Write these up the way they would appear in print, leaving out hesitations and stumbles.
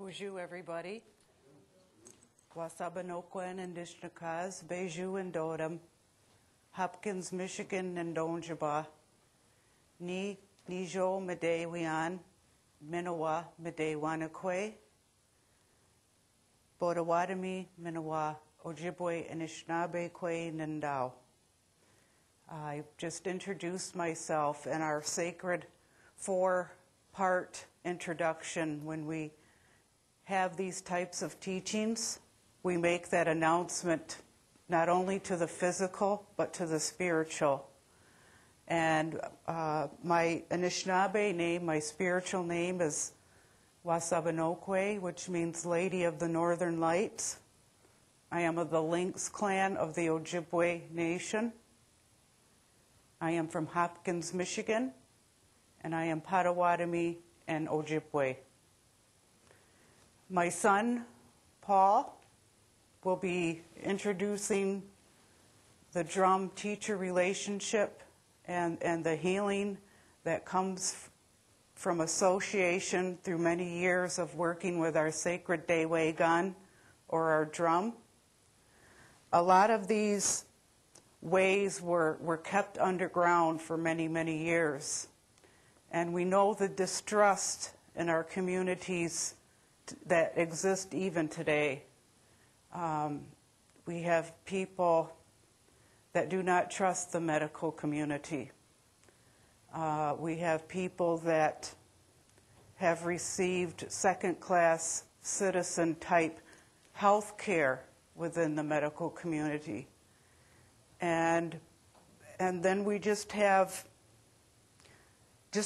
Bonjour, everybody. Wasabanoquan and Dishnakas, Beju and Dodam, Hopkins, Michigan and Donjaba, Ni Nijo Medewian, Minowa Medewanakwe, Pottawatami, Minowa, Ojibway and Anishinaabe Nandao. I just introduced myself in our sacred 4-part introduction. When we have these types of teachings, we make that announcement not only to the physical, but to the spiritual. And my Anishinaabe name, my spiritual name is Wasabanokwe, which means Lady of the Northern Lights. I am of the Lynx clan of the Ojibway Nation. I am from Hopkins, Michigan, and I am Pottawatami and Ojibway. My son, Paul, will be introducing the drum-teacher relationship and the healing that comes from association through many years of working with our sacred Dewe gun or our drum. A lot of these ways were kept underground for many, many years. And we know the distrust in our communities that exist even today. We have people that do not trust the medical community. We have people that have received second-class citizen-type health care within the medical community. And then we just have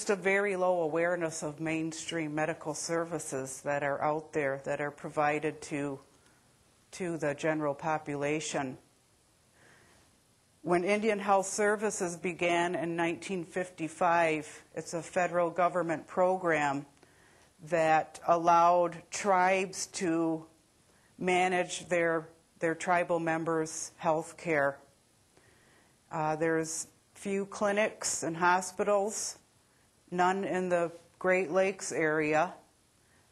a very low awareness of mainstream medical services that are out there, that are provided to the general population. When Indian Health Services began in 1955, it's a federal government program that allowed tribes to manage their tribal members' health care. There's few clinics and hospitals, none in the Great Lakes area,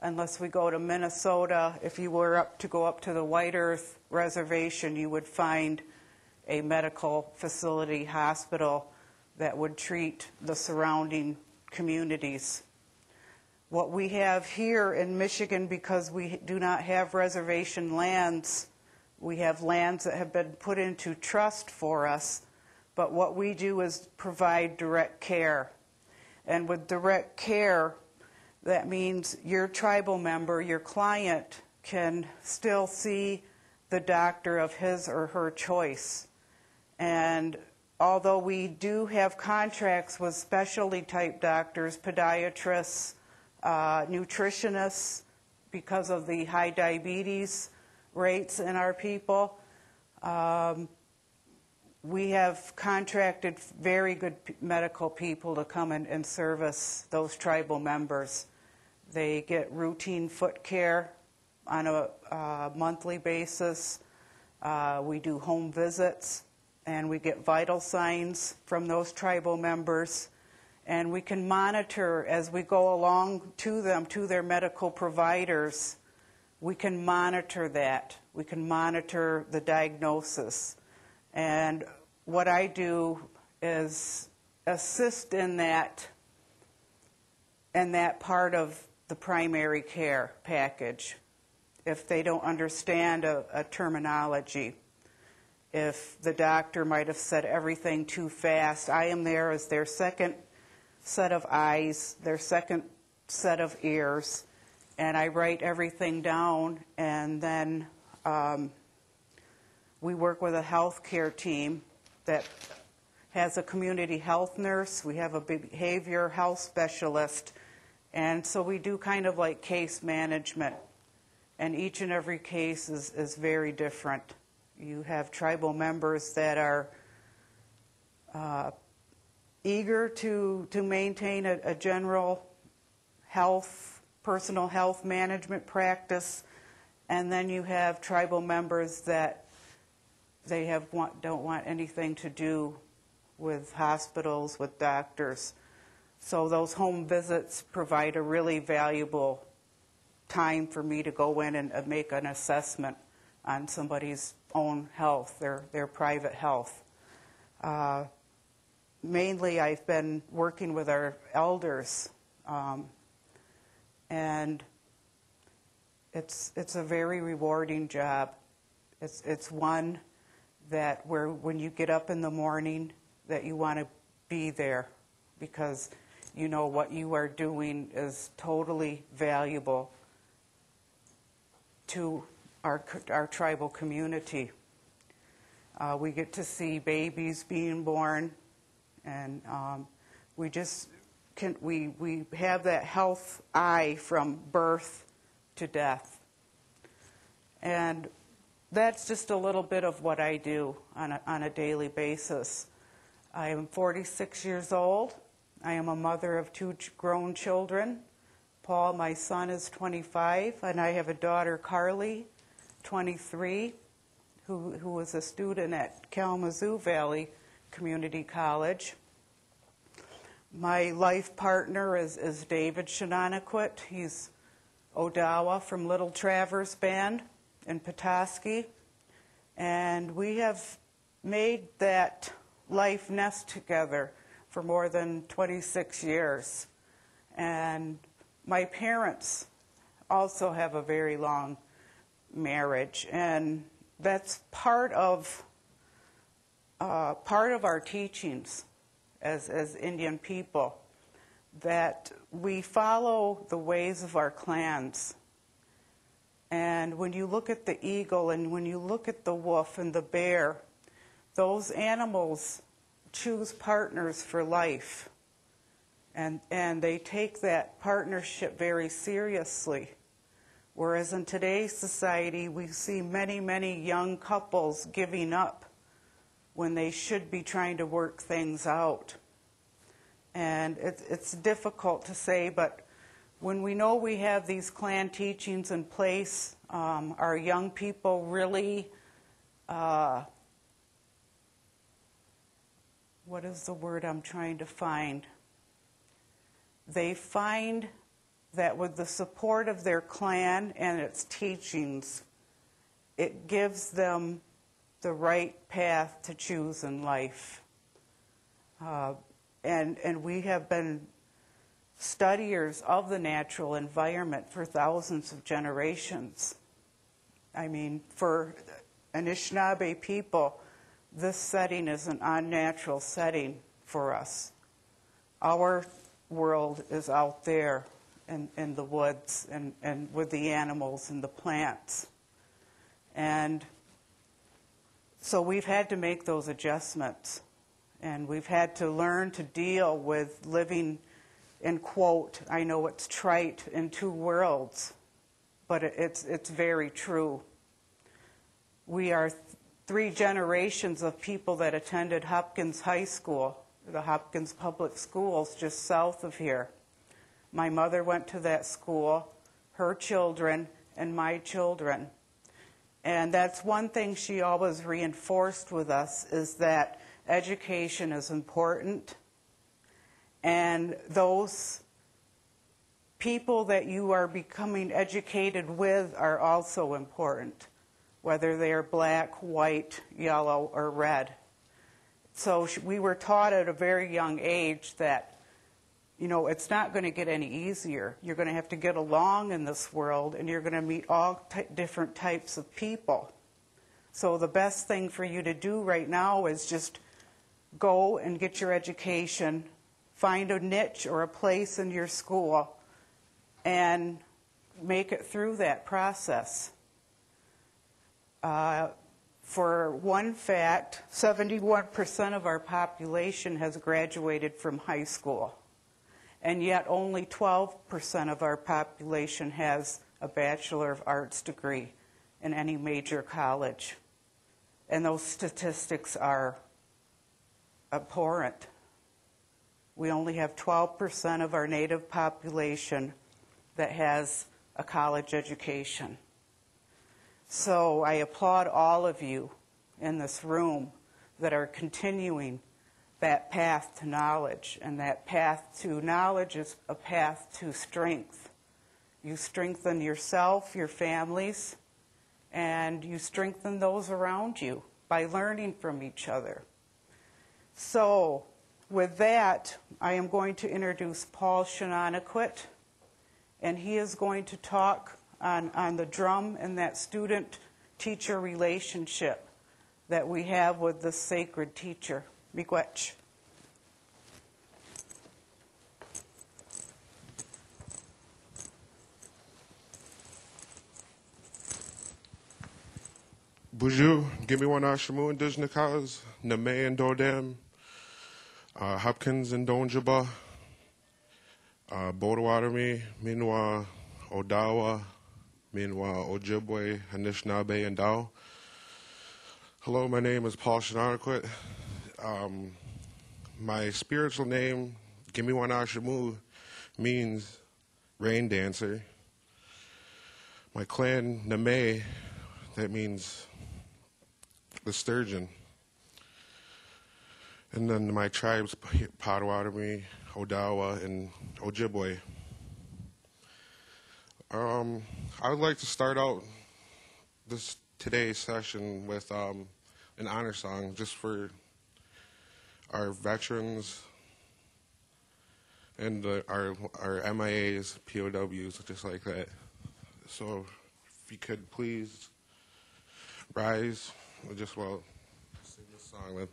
unless we go to Minnesota. If you were to go up to the White Earth Reservation, you would find a medical facility hospital that would treat the surrounding communities. What we have here in Michigan, because we do not have reservation lands, we have lands that have been put into trust for us, but what we do is provide direct care. And with direct care, that means your tribal member, your client, can still see the doctor of his or her choice. And although we do have contracts with specialty type doctors, podiatrists, nutritionists, because of the high diabetes rates in our people, we have contracted very good medical people to come and service those tribal members. They get routine foot care on a monthly basis. We do home visits, and we get vital signs from those tribal members. And we can monitor as we go along to them, to their medical providers. We can monitor that. We can monitor the diagnosis. And what I do is assist in that part of the primary care package. If they don't understand a terminology, if the doctor might have said everything too fast, I am there as their second set of eyes, their second set of ears, and I write everything down, and then we work with a healthcare team that has a community health nurse. We have a behavior health specialist, and so we do kind of like case management, and each and every case is very different. You have tribal members that are eager to maintain a general health, personal health management practice, and then you have tribal members that they don't want anything to do with hospitals, with doctors. So those home visits provide a really valuable time for me to go in and make an assessment on somebody's own health, their private health. Mainly, I've been working with our elders, and it's a very rewarding job. It's one that when you get up in the morning, that you want to be there, because you know what you are doing is totally valuable to our tribal community. We get to see babies being born, and we have that health eye from birth to death. And that's just a little bit of what I do on a daily basis. I am 46 years old. I am a mother of 2 grown children. Paul, my son, is 25, and I have a daughter, Carly, 23, who is a student at Kalamazoo Valley Community College. My life partner is David Shenanigans. He's Odawa from Little Travers Band in Petoskey. And we have made that life nest together for more than 26 years. And my parents also have a very long marriage, and that's part of our teachings as Indian people, that we follow the ways of our clans. And when you look at the eagle and when you look at the wolf and the bear, those animals choose partners for life. And they take that partnership very seriously. Whereas in today's society, we see many, many young couples giving up when they should be trying to work things out. And it's difficult to say, but when we know we have these clan teachings in place, our young people really, what is the word I'm trying to find? They find that with the support of their clan and its teachings, it gives them the right path to choose in life. And we have been studiers of the natural environment for thousands of generations. I mean, for Anishinaabe people, this setting is an unnatural setting for us. Our world is out there in the woods and with the animals and the plants. And so we've had to make those adjustments. And we've had to learn to deal with living in, quote, I know it's trite, in 2 worlds, but it's very true. We are 3 generations of people that attended Hopkins High School, the Hopkins Public Schools just south of here. My mother went to that school, her children, and my children. And that's one thing she always reinforced with us, is that education is important. And those people that you are becoming educated with are also important, whether they are black, white, yellow, or red. So we were taught at a very young age that, you know, it's not going to get any easier. You're going to have to get along in this world, and you're going to meet all different types of people. So the best thing for you to do right now is just go and get your education, find a niche or a place in your school, and make it through that process. For one fact, 71% of our population has graduated from high school, and yet only 12% of our population has a Bachelor of Arts degree in any major college. And those statistics are abhorrent. We only have 12% of our Native population that has a college education. So I applaud all of you in this room that are continuing that path to knowledge, and that path to knowledge is a path to strength. You strengthen yourself, your families, and you strengthen those around you by learning from each other. So, with that, I am going to introduce Paul Shananaquit, and he is going to talk on the drum and that student-teacher relationship that we have with the sacred teacher. Miigwech. Buju, give me one Ashamu and Dijnakas, Name and Dodem, Hopkins and Donjaba, Pottawatami, Minwa, Odawa, Minwa, Ojibway, Anishinaabe, and Dao. Hello, my name is Paul Shananaquit. My spiritual name, give me one Ashamu, means rain dancer. My clan, Name, that means the sturgeon. And then my tribes, Pottawatami, Odawa, and Ojibway. I would like to start out today's session with an honor song just for our veterans and our MIAs, POWs, just like that. So if you could please rise. I just want to sing this song then.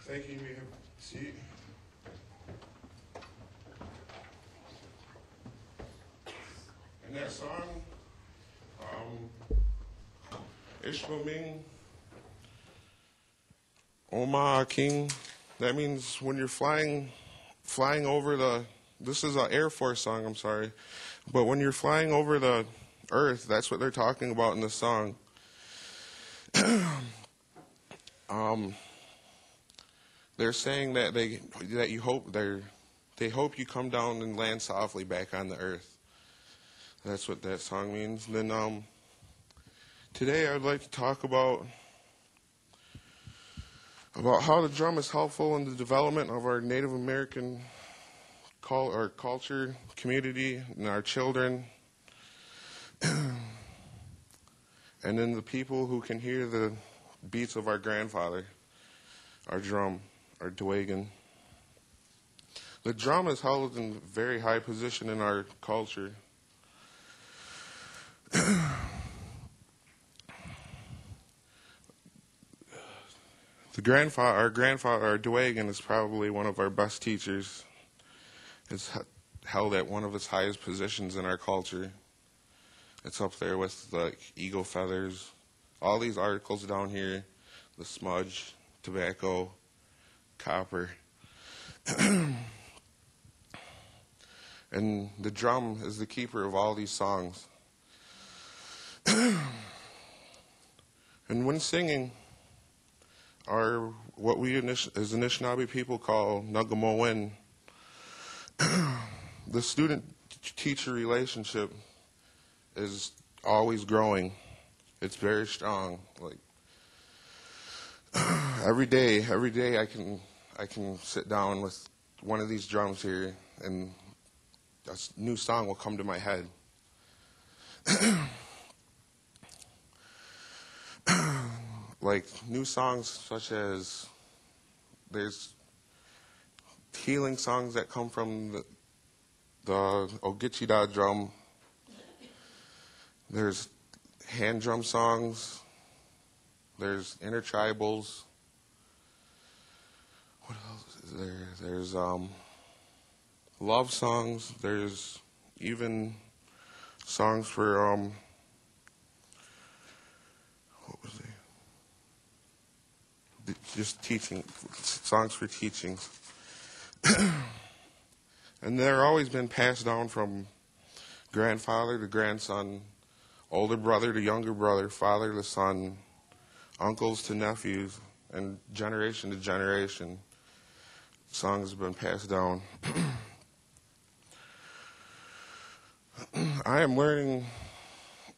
Thank you. You may have a seat. And that song, Ishmaming, Oma King, that means when you're flying over this is an Air Force song, I'm sorry, but when you're flying over the earth, that's what they're talking about in the song. They're saying that you hope they they hope you come down and land softly back on the earth. That's what that song means. And then today I would like to talk about how the drum is helpful in the development of our Native American our culture, community, and our children, and then the people who can hear the beats of our grandfather, our drum, our dwagon. The drum is held in a very high position in our culture. Our grandfather, our dwagon, is probably one of our best teachers. It's held at one of its highest positions in our culture. It's up there with the eagle feathers, all these articles down here, the smudge, tobacco, copper. And the drum is the keeper of all these songs. And when singing, what we as Anishinaabe people call Nagamowen, the student-teacher relationship is always growing. It's very strong. Like every day I can sit down with one of these drums here, and a new song will come to my head. Like new songs such as there's healing songs that come from the Ogichida drum. There's hand drum songs. There's intertribals. What else is there? There's love songs. There's even songs for what was it? Just teaching, songs for teaching. And they're always been passed down from grandfather to grandson, older brother to younger brother, father to son, uncles to nephews, and generation to generation. Songs have been passed down. I am learning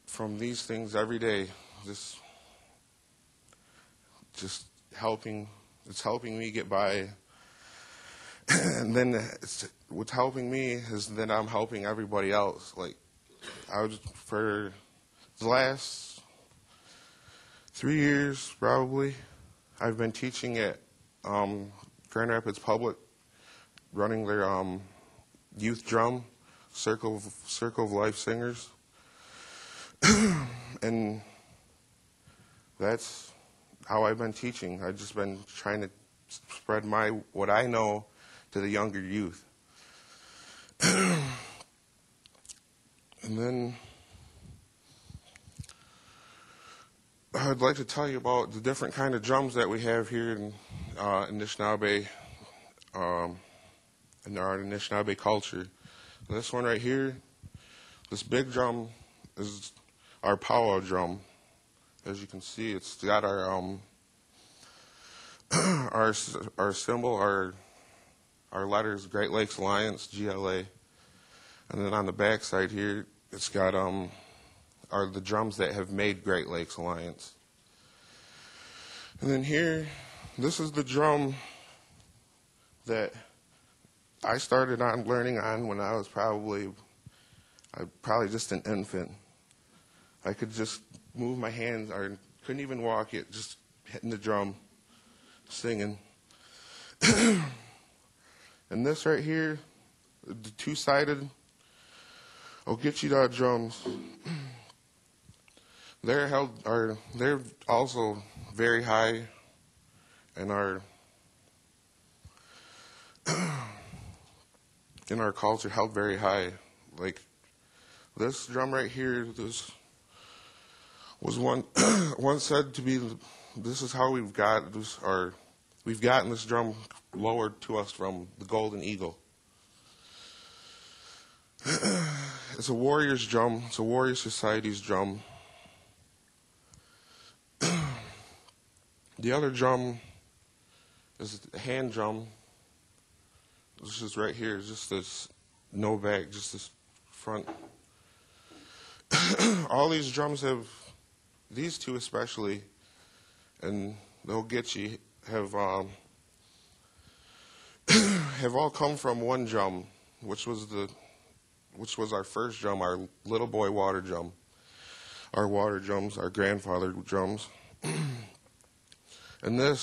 from these things every day. Just helping. It's helping me get by. And then what's helping me is that I'm helping everybody else. Like for the last 3 years, probably, I've been teaching at Grand Rapids Public, running their youth drum, Circle of Life Singers. And that's how I've been teaching. I've just been trying to spread what I know to the younger youth. And then I'd like to tell you about the different kind of drums that we have here in Anishinaabe, in our Anishinaabe culture. This one right here, this big drum is our powwow drum. As you can see, it's got our symbol, our letters, Great Lakes Alliance, GLA. And then on the back side here, it's got the drums that have made Great Lakes Alliance. And then here, this is the drum that I started on learning on when I was probably just an infant. I could just move my hands, or couldn't even walk it, just hitting the drum, singing. And this right here, the two-sided Ogichida drums, they're also very high and are in our culture held very high. Like this drum right here, this was once said to be, this is how we've gotten this drum lowered to us from the golden eagle. It's a warrior's drum. It's a warrior society's drum. The other drum is a hand drum. It's just right here, just this no back, just this front. All these drums have, these two especially, and they'll get you, have have all come from one drum, which was our first drum, our little boy water drum. Our water drums, our grandfather drums. And the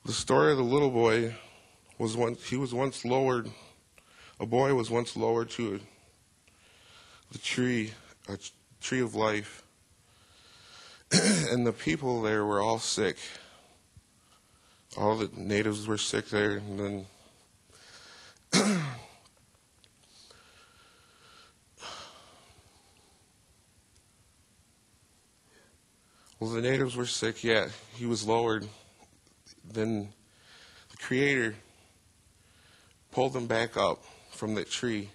story of the little boy was once lowered, a boy was once lowered to a tree of life. And the people there were all sick. All the natives were sick there, and then well, the natives were sick, yeah. He was lowered. Then the Creator pulled them back up from that tree.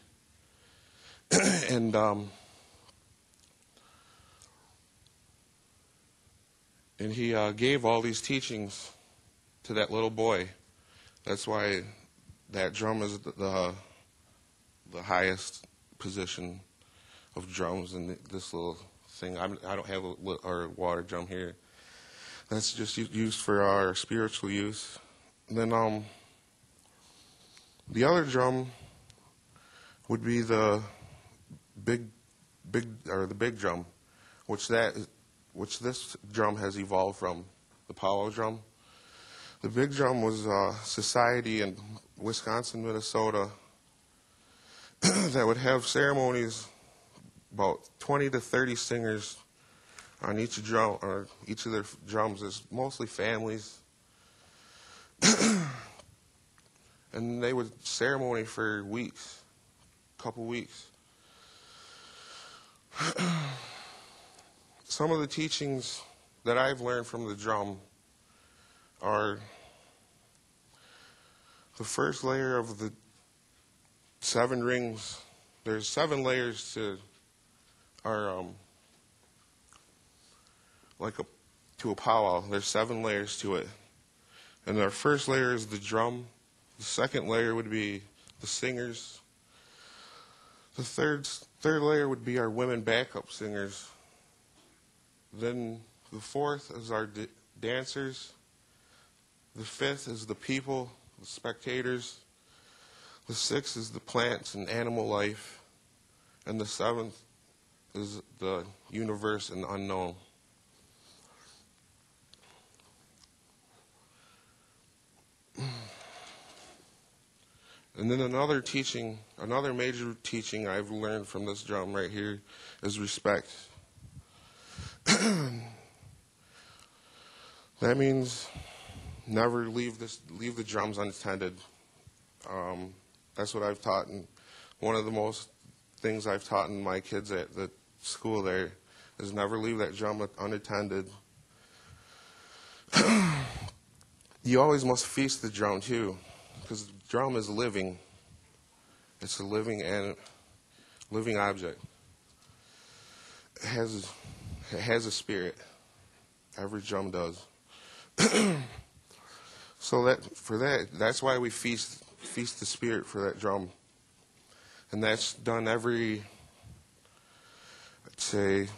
And he gave all these teachings to that little boy. That's why that drum is the highest position of drums in this little thing. I don't have our water drum here. That's just used for our spiritual use. And then the other drum would be the big drum, which this drum has evolved from, the powwow drum. The big drum was a society in Wisconsin, Minnesota that would have ceremonies, about 20 to 30 singers on each drum, or each of their drums. Is mostly families. And they would ceremony for weeks, a couple weeks. Some of the teachings that I've learned from the drum are the first layer of the 7 rings. There's 7 layers to our to a powwow. There's 7 layers to it, and our first layer is the drum. The second layer would be the singers. The third layer would be our women backup singers. Then the fourth is our dancers. The fifth is the people, the spectators. The sixth is the plants and animal life. And the seventh is the universe and the unknown. And then another major teaching I've learned from this drum right here is respect. That means never leave the drums unattended. That's what I've taught, and one of the most things I've taught in my kids at the school there is never leave that drum unattended. You always must feast the drum too, because the drum is living. It's a living object. It has a spirit. Every drum does. So that's why we feast the spirit for that drum, and that's done every season,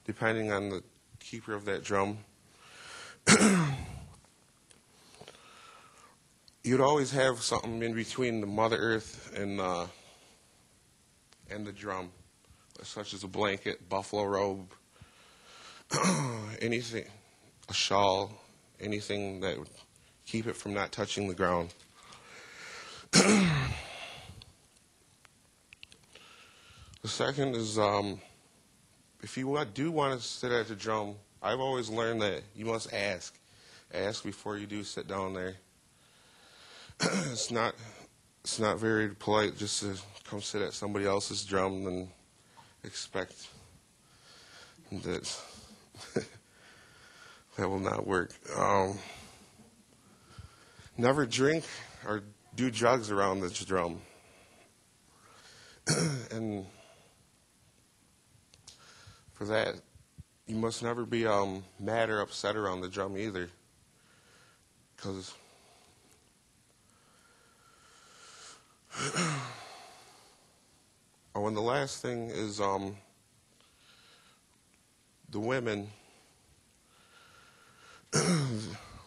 depending on the keeper of that drum. You'd always have something in between the Mother Earth and the drum, such as a blanket, buffalo robe, anything, a shawl, anything that would keep it from not touching the ground. The second is, if you do want to sit at the drum, I've always learned that you must ask. Ask before you do sit down there. It's not very polite just to come sit at somebody else's drum and expect that that will not work. Never drink or do drugs around this drum. And for that, you must never be mad or upset around the drum either, because and the last thing is the women.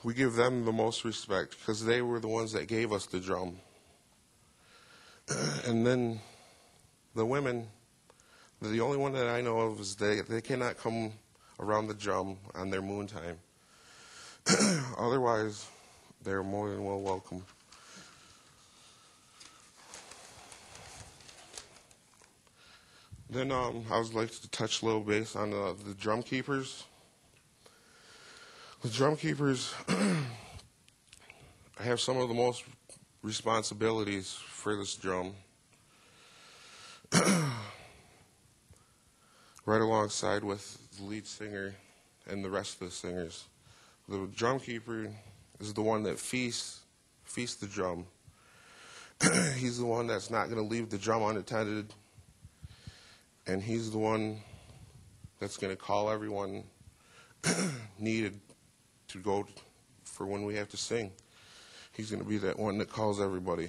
We give them the most respect because they were the ones that gave us the drum. And then the women, the only one that I know of is they cannot come around the drum on their moon time. Otherwise, they're more than well welcome. Then I would like to touch a little base on the drum keepers. The drum keepers have some of the most responsibilities for this drum. Right alongside with the lead singer and the rest of the singers. The drum keeper is the one that feasts the drum. He's the one that's not going to leave the drum unattended. And he's the one that's going to call everyone needed to go for when we have to sing. He's going to be that one that calls everybody.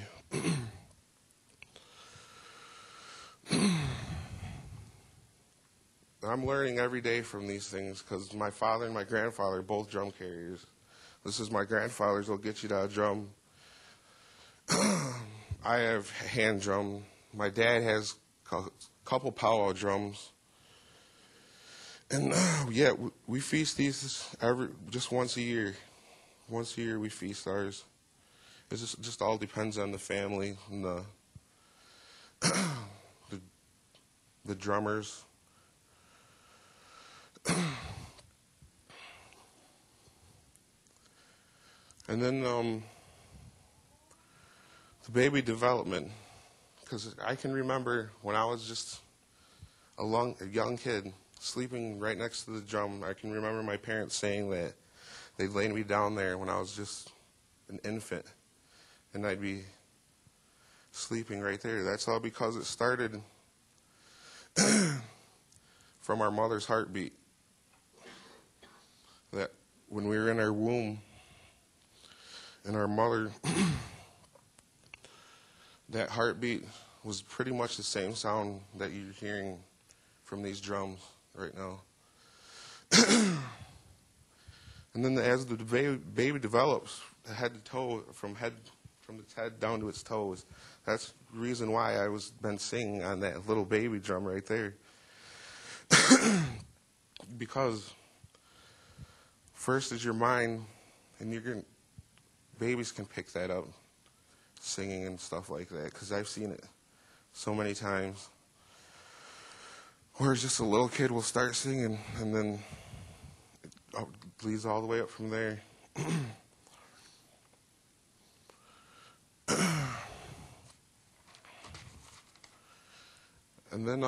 I'm learning every day from these things because my father and my grandfather are both drum carriers. This is my grandfather's will get you to a drum. I have hand drum. My dad has a couple powwow drums. And yeah, we feast these just once a year. Once a year we feast ours. It just all depends on the family and the drummers. And then the baby development, because I can remember when I was just a young kid sleeping right next to the drum. I can remember my parents saying that they'd lay me down there when I was just an infant, and I'd be sleeping right there. That's all because it started from our mother's heartbeat. That when we were in our womb, and our mother, that heartbeat was pretty much the same sound that you're hearing from these drums right now. And then as the baby develops, head to toe, from its head down to its toes, that's the reason why I was been singing on that little baby drum right there. Because first is your mind, and babies can pick that up, singing and stuff like that, because I've seen it so many times. Where just a little kid will start singing, and then it leads all the way up from there. And then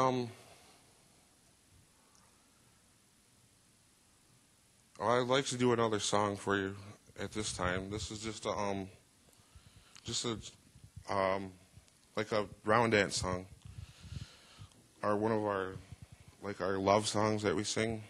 I'd like to do another song for you at this time. This is just a like a round dance song, or one of our love songs that we sing.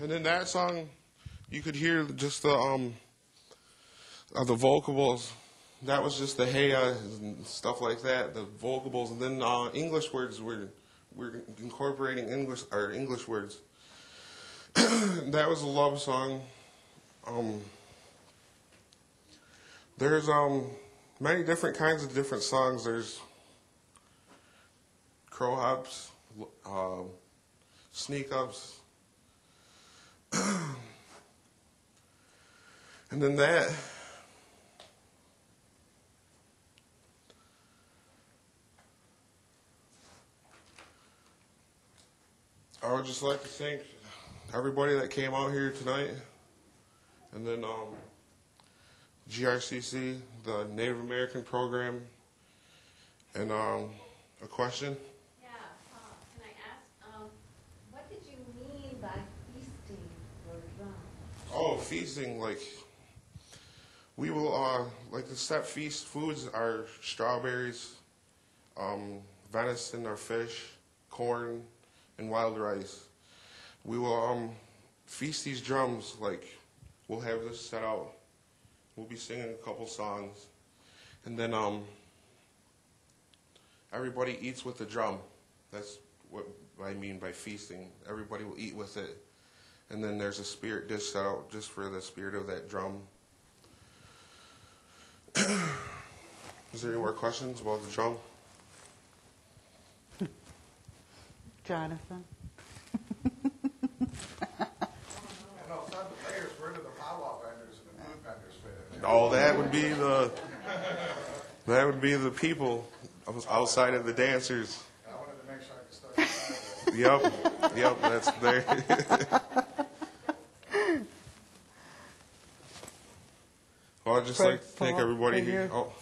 And in that song, you could hear just the vocables. That was just the hey and stuff like that, the vocables, and then English words we're incorporating English words. That was a love song. There's many different kinds of different songs. There's crow hops, sneak ups. And then that, I would just like to thank everybody that came out here tonight, and then GRCC, the Native American program, and a question. Yeah, can I ask, what did you mean by feasting your drum? Oh, feasting, like, we will, like the step feast foods are strawberries, venison or fish, corn, and wild rice. We will feast these drums, like, we'll have this set out. We'll be singing a couple songs. And then everybody eats with the drum. That's what I mean by feasting. Everybody will eat with it. And then there's a spirit dish set out just for the spirit of that drum. Is there any more questions about the drum? Jonathan? Where do the powwow vendors and the food vendors fit in? Oh, that would be the people outside of the dancers. I wanted to make sure I could start. Yep, that's there. Well, I'd just like to thank everybody here. Oh.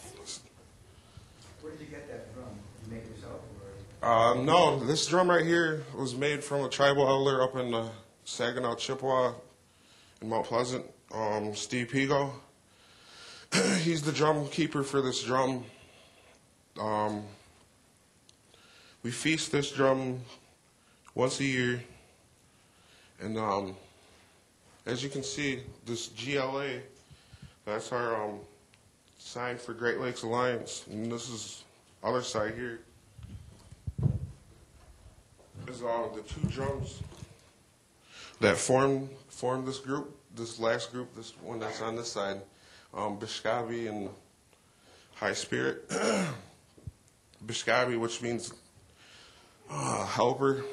Where did you get that drum? Did you make it yourself? Or? No, this drum right here was made from a tribal elder up in Saginaw, Chippewa, in Mount Pleasant, Steve Pigo. He's the drum keeper for this drum. We feast this drum once a year. And as you can see, this GLA, that's our sign for Great Lakes Alliance. And this is other side here. Is the two drums that formed this group, this last group, this one that's on this side, Bishkabi and High Spirit. Bishkabi, which means helper,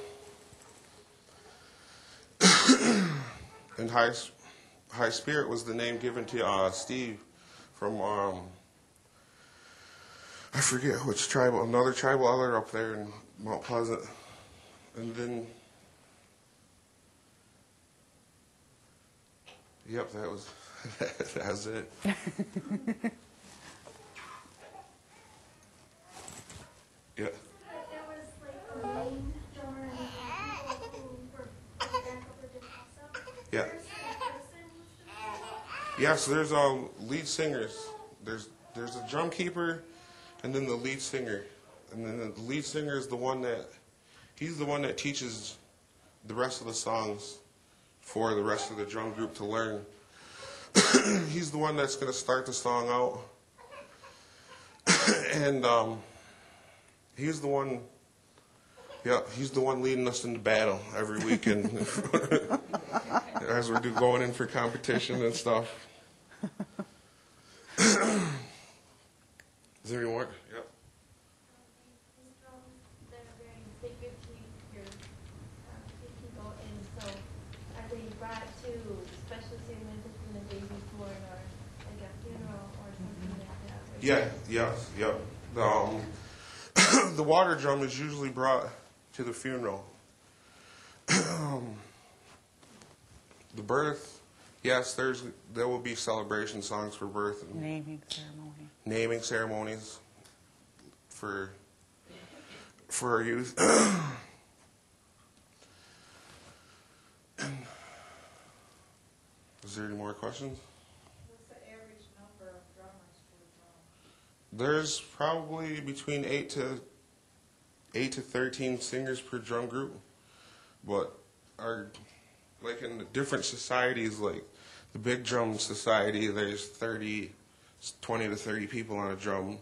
and High Spirit was the name given to Steve from I forget which tribal, another tribal elder up there in Mount Pleasant. And then, yep, that was it. Yeah. There was like a main drummer and people who were backup or did also. Yeah. First person was the Yeah, so there's lead singers. There's a drum keeper, and then the lead singer. And then the lead singer is the one that, he's the one that teaches the rest of the songs for the rest of the drum group to learn. He's the one that's going to start the song out. And he's the one, he's the one leading us into battle every weekend as we're going in for competition and stuff. Is there any more? Yep. These drums, they're very sacred to your people. statement from the day before, or like a funeral or something like that. Right? Yeah, yes, yep. The water drum is usually brought to the funeral. The birth, yes, there will be celebration songs for birth and naming ceremonies for our youth. Is there any more questions? What's the average number of drummers for a drum? There's probably between 8 to 13 singers per drum group, but like in the different societies, like the big drum society, there's 20 to 30 people on a drum.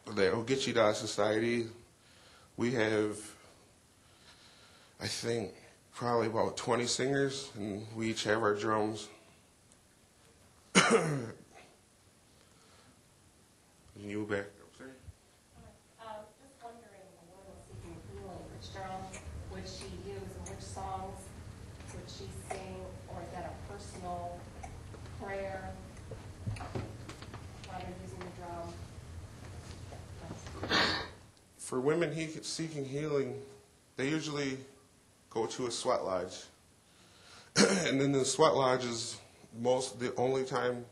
The Ojibway society, we have, I think, probably about 20 singers, and we each have our drums. You back up, sir? Just wondering, the woman seeking healing, which drum would she use and which songs would she sing, or is that a personal prayer while they're using the drum? For women seeking healing, they usually go to a sweat lodge. And then the sweat lodge is the only time,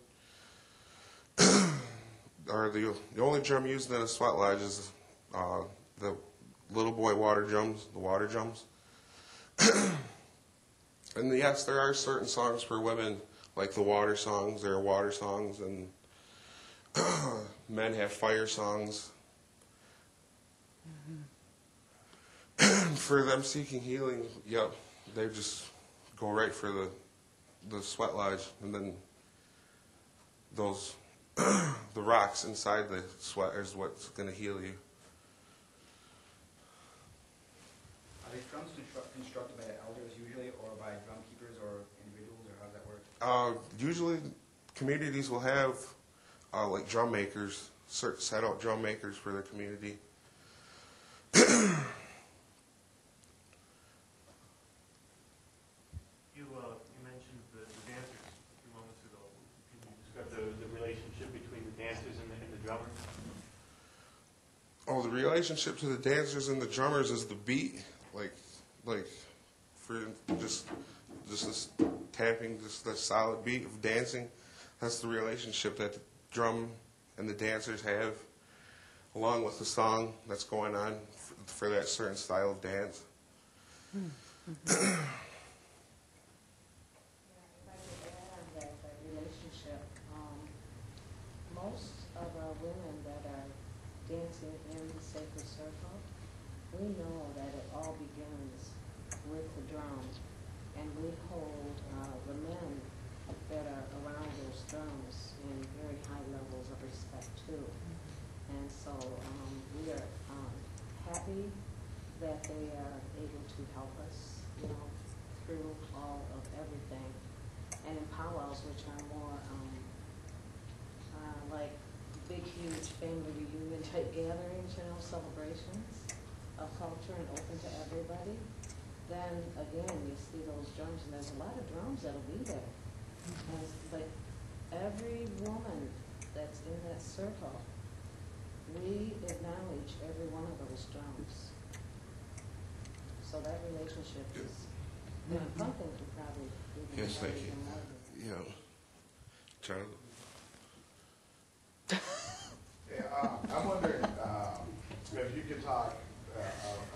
or the only drum used in a sweat lodge is the little boy water drums, the water drums. And yes, there are certain songs for women, like the water songs. There are water songs, and men have fire songs. For them seeking healing, yep, they just go right for the sweat lodge, and then those the rocks inside the sweat is what's going to heal you. Are these drums constructed by elders usually, or by drum keepers or individuals, or how does that work? Usually, communities will have like drum makers, set out drum makers for their community. You mentioned the dancers a few moments ago. Can you describe the relationship between the dancers and the drummers? Oh, the relationship to the dancers and the drummers is the beat, like for just this tapping, just the solid beat of dancing. That's the relationship that the drum and the dancers have, along with the song that's going on for that certain style of dance. That relationship, most of our women that are dancing in the sacred circle, we know that it all begins with the drum, and we hold the men that are around those drums in very high levels of respect too. And so we are happy that they are able to help us, through all of everything. And in powwows, which are more like big, huge family reunion type gatherings, celebrations of culture and open to everybody, then again, you see those drums, and there's a lot of drums that'll be there. And it's like every woman that's in that circle, we acknowledge every one of those drums. So that relationship is something to probably do. Yes, thank you. Yeah. Charlie? I'm wondering if you could talk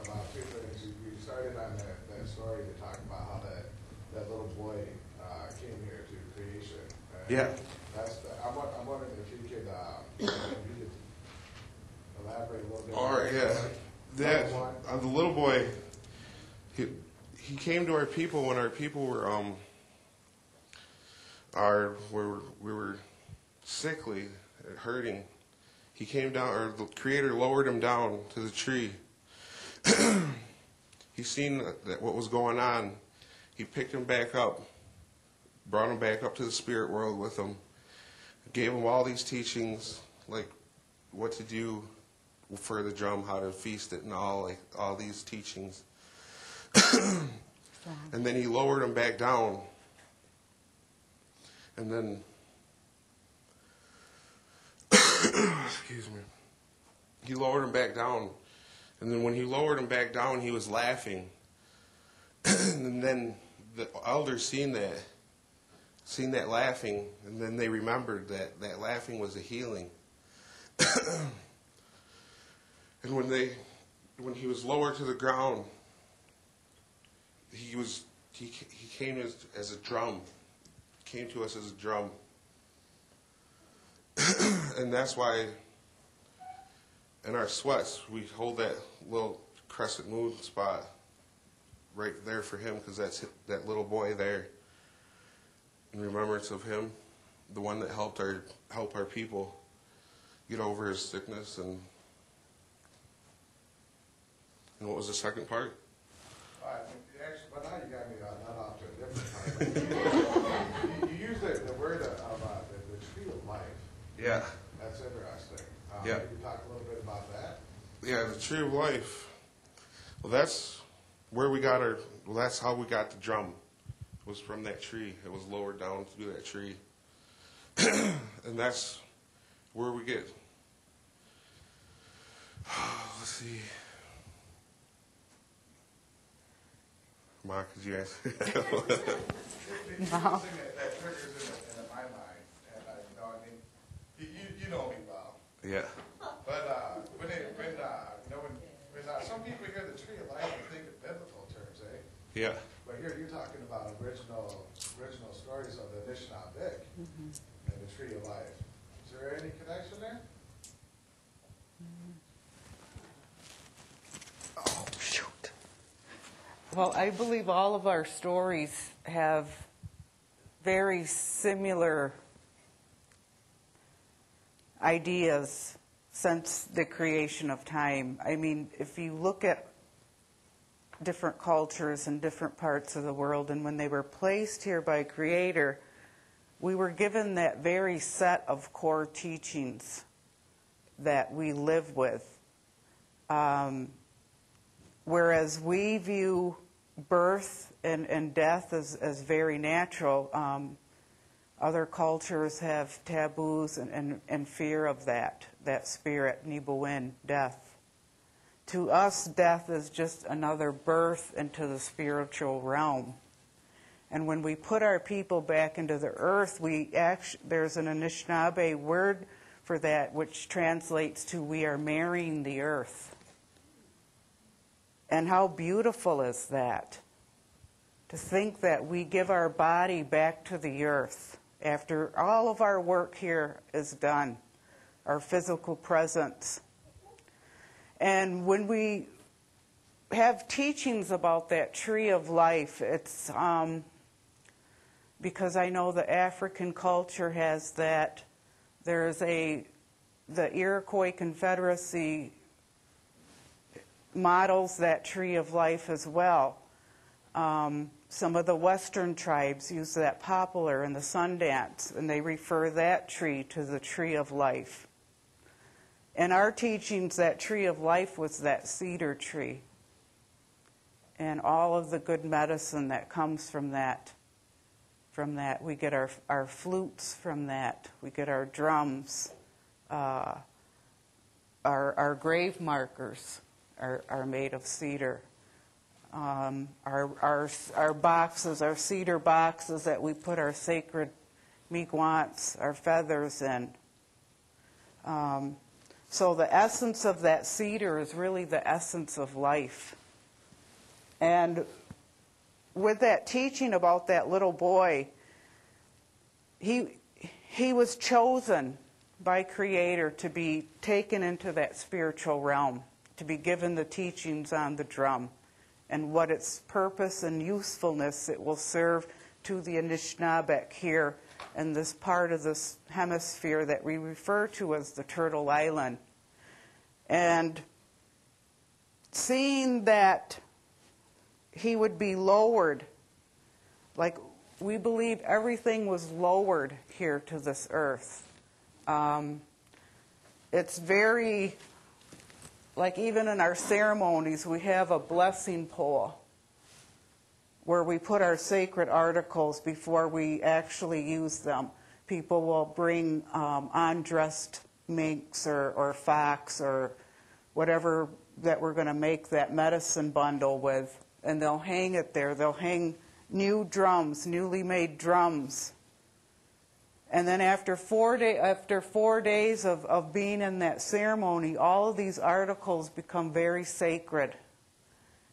about two things. You started on that story to talk about how that little boy came here to creation. Yeah. I'm wondering if you could elaborate a little bit. All right, yeah. The little boy, he came to our people when our people were we were sickly, hurting. He came down, or the Creator lowered him down to the tree. He seen that what was going on. He picked him back up, brought him back up to the spirit world with him, gave him all these teachings, like what to do for the drum, how to feast it, and all these teachings. And then he lowered him back down And then, excuse me, he lowered him back down. And then when he lowered him back down, he was laughing. And then the elders seen that laughing, and then they remembered that that laughing was a healing. And when he was lowered to the ground, he came as a drum. Came to us as a drum. And that's why in our sweats we hold that little crescent moon spot right there for him, because that's that little boy there in remembrance of him, the one that helped our people get over his sickness. And what was the second part? Actually, but now you got me not off to a different part. You use the word of the tree of life. Yeah. That's interesting. Yeah. Can you talk a little bit about that? Yeah, the tree of life. Well, that's where we got that's how we got the drum. It was from that tree. It was lowered down through that tree. And that's where we get, let's see. Mark, could you answer? The thing that triggers in my mind, and you know me well. Yeah. But when some people hear the tree of life and think of biblical terms, eh? Yeah. But here you're talking about original stories of the Anishinaabe and the tree of life. Is there any connection there? Oh, shoot. Well, I believe all of our stories have very similar ideas since the creation of time. I mean, if you look at different cultures in different parts of the world, and when they were placed here by Creator, we were given that very set of core teachings that we live with. Whereas we view birth and death as very natural, other cultures have taboos and fear of that spirit, Nibuin, death. To us, death is just another birth into the spiritual realm. And when we put our people back into the earth, there's an Anishinaabe word for that, which translates to we are marrying the earth. And how beautiful is that? To think that we give our body back to the earth after all of our work here is done, our physical presence. And when we have teachings about that tree of life, it's because I know the African culture has that. There's the Iroquois Confederacy models that tree of life as well. Some of the Western tribes use that poplar in the Sundance, and they refer that tree to the tree of life. In our teachings, that tree of life was that cedar tree, and all of the good medicine that comes from that. We get our flutes from that. We get our drums. Our grave markers are made of cedar. Our boxes, our cedar boxes that we put our sacred miigwants, our feathers in. So the essence of that cedar is really the essence of life. And with that teaching about that little boy, he was chosen by Creator to be taken into that spiritual realm, to be given the teachings on the drum and what its purpose and usefulness it will serve to the Anishinaabe here in this part of this hemisphere that we refer to as the Turtle Island. And seeing that he would be lowered, like we believe everything was lowered here to this earth. It's very, like even in our ceremonies, we have a blessing pole. where we put our sacred articles before we actually use them. People will bring undressed minks or fox or whatever that we're going to make that medicine bundle with, and they'll hang it there. They'll hang new drums, newly made drums. And then after 4 days of being in that ceremony, all of these articles become very sacred.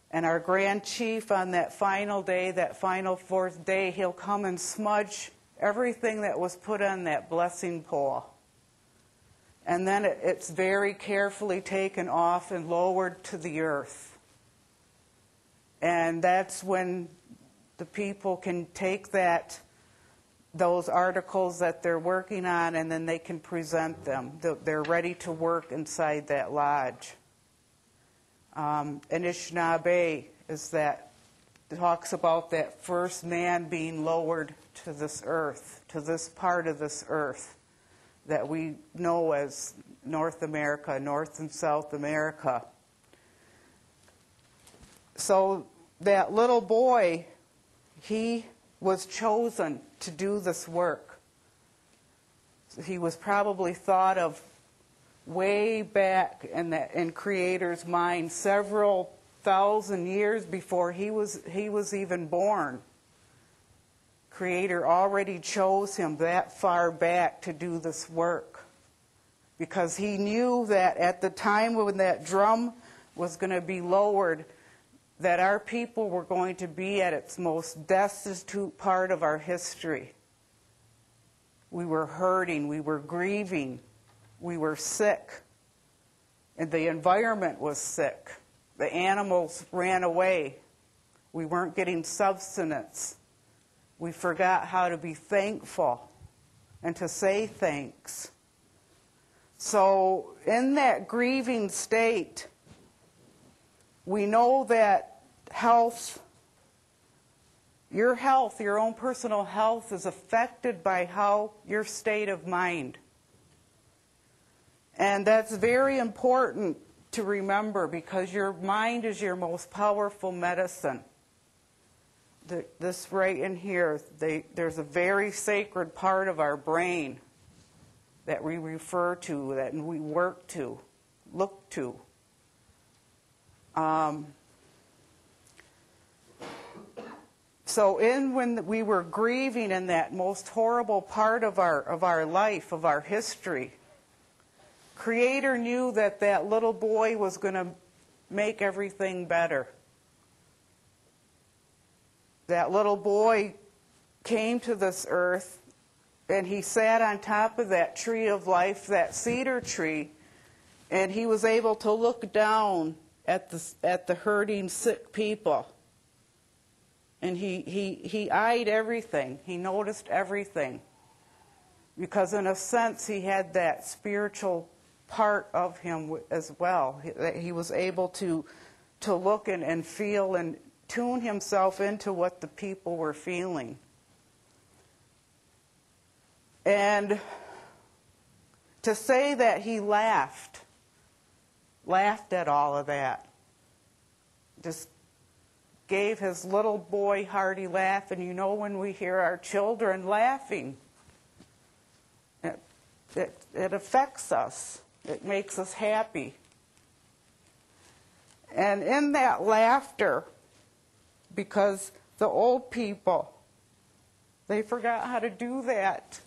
And our Grand Chief on that final day, that final 4th day, he'll come and smudge everything that was put on that blessing pole. And then it's very carefully taken off and lowered to the earth. And that's when the people can take those articles that they're working on, and then they can present them. They're ready to work inside that lodge. Anishinaabe talks about that first man being lowered to this earth, to this part of this earth that we know as North America, North and South America. So that little boy, he was chosen to do this work. He was probably thought of way back in Creator's mind, several thousand years before he was even born. Creator already chose him that far back to do this work, because he knew that at the time when that drum was going to be lowered, that our people were going to be at its most destitute part of our history. We were hurting, we were grieving, we were sick, and the environment was sick. The animals ran away. We weren't getting subsistence. We forgot how to be thankful and to say thanks. So in that grieving state, we know that your own personal health is affected by your state of mind. And that's very important to remember, because your mind is your most powerful medicine. This right in here, there's a very sacred part of our brain that we refer to, that we work to, look to. So when we were grieving in that most horrible part of our life, of our history, Creator knew that that little boy was going to make everything better. That little boy came to this earth, and he sat on top of that tree of life, that cedar tree, and he was able to look down at the hurting, sick people. And he eyed everything. He noticed everything. Because in a sense, he had that spiritual part of him as well. He was able to look and feel and tune himself into what the people were feeling. And to say that he laughed at all of that, just gave his little boy hearty laugh. And you know, when we hear our children laughing, it affects us. It makes us happy. And in that laughter, because the old people, they forgot how to do that.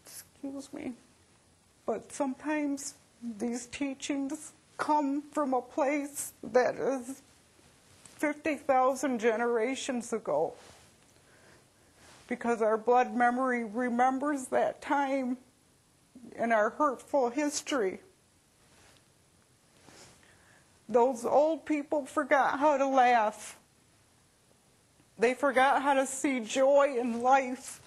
Excuse me. But sometimes these teachings come from a place that is 50,000 generations ago, because our blood memory remembers that time in our hurtful history. Those old people forgot how to laugh. They forgot how to see joy in life.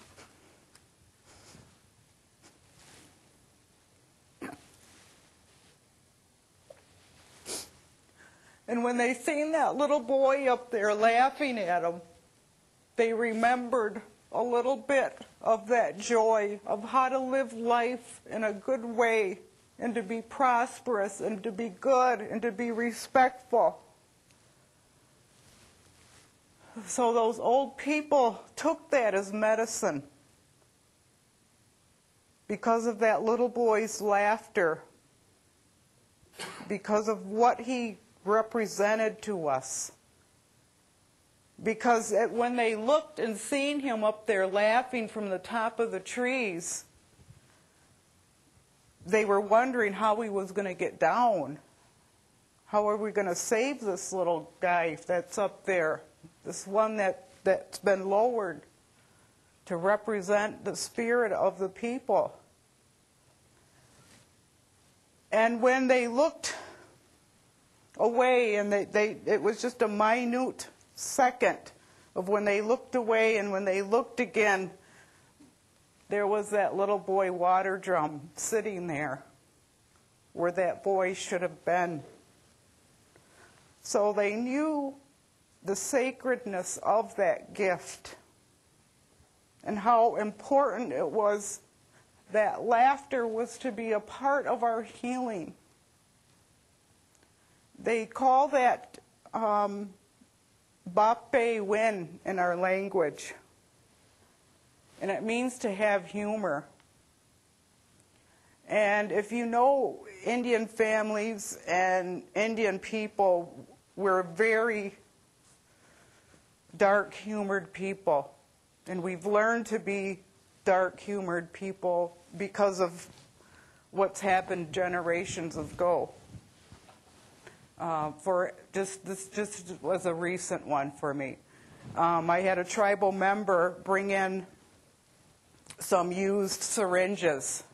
And when they seen that little boy up there laughing at them, they remembered a little bit of that joy of how to live life in a good way and to be prosperous and to be good and to be respectful. So those old people took that as medicine because of that little boy's laughter, because of what he represented to us. Because when they looked and seen him up there laughing from the top of the trees, they were wondering how he was going to get down. How are we going to save this little guy that's up there? This one that's been lowered to represent the spirit of the people. And when they looked away, and it was just a minute second of when they looked away and when they looked again, there was that little boy water drum sitting there where that boy should have been. So they knew the sacredness of that gift and how important it was that laughter was to be a part of our healing. They call that Bape Win in our language. And it means to have humor. And if you know Indian families and Indian people, we're very dark-humored people. And we've learned to be dark-humored people because of what's happened generations ago. This just was a recent one for me. I had a tribal member bring in some used syringes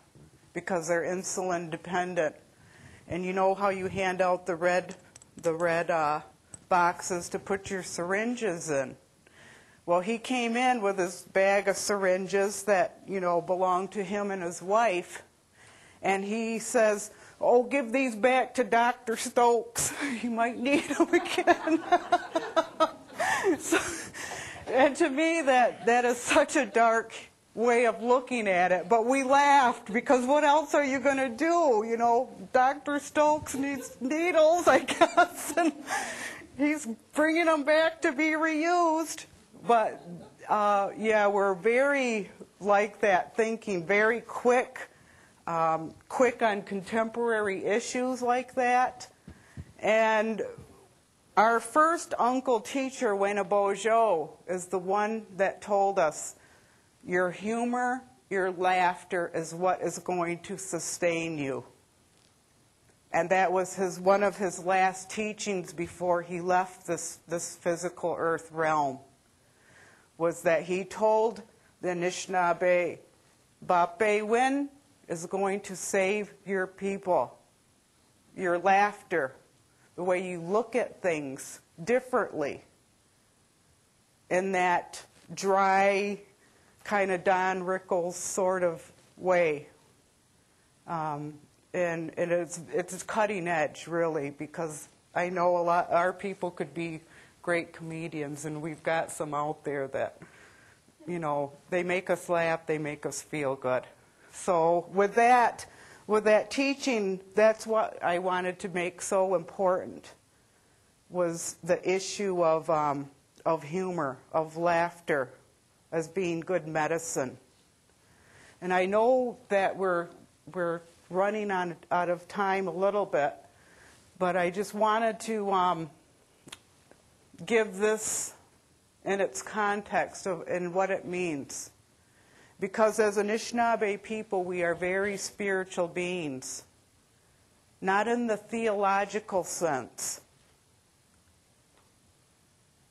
because they're insulin dependent. And you know how you hand out the red boxes to put your syringes in. Well, he came in with his bag of syringes that, you know, belonged to him and his wife. And he says, "Oh, give these back to Dr. Stokes. He might need them again." And to me, that is such a dark way of looking at it. But we laughed because what else are you going to do? You know, Dr. Stokes needs needles, I guess. And he's bringing them back to be reused. But, yeah, we're very like that thinking, very quick on contemporary issues like that. And our first uncle teacher, Wayne Bojo, is the one that told us, your humor, your laughter is what is going to sustain you. And that was one of his last teachings before he left this physical earth realm, was that he told the Anishinaabe, Bape Win is going to save your people. Your laughter, the way you look at things differently, in that dry, kind of Don Rickles sort of way. And it's cutting edge, really, because I know our people could be great comedians, and we've got some out there that, you know, they make us laugh, they make us feel good. So with that teaching, that's what I wanted to make so important, was the issue of humor, of laughter, as being good medicine. And I know that we're running out of time a little bit, but I just wanted to give this in its context and what it means. Because as Anishinaabe people, we are very spiritual beings, not in the theological sense.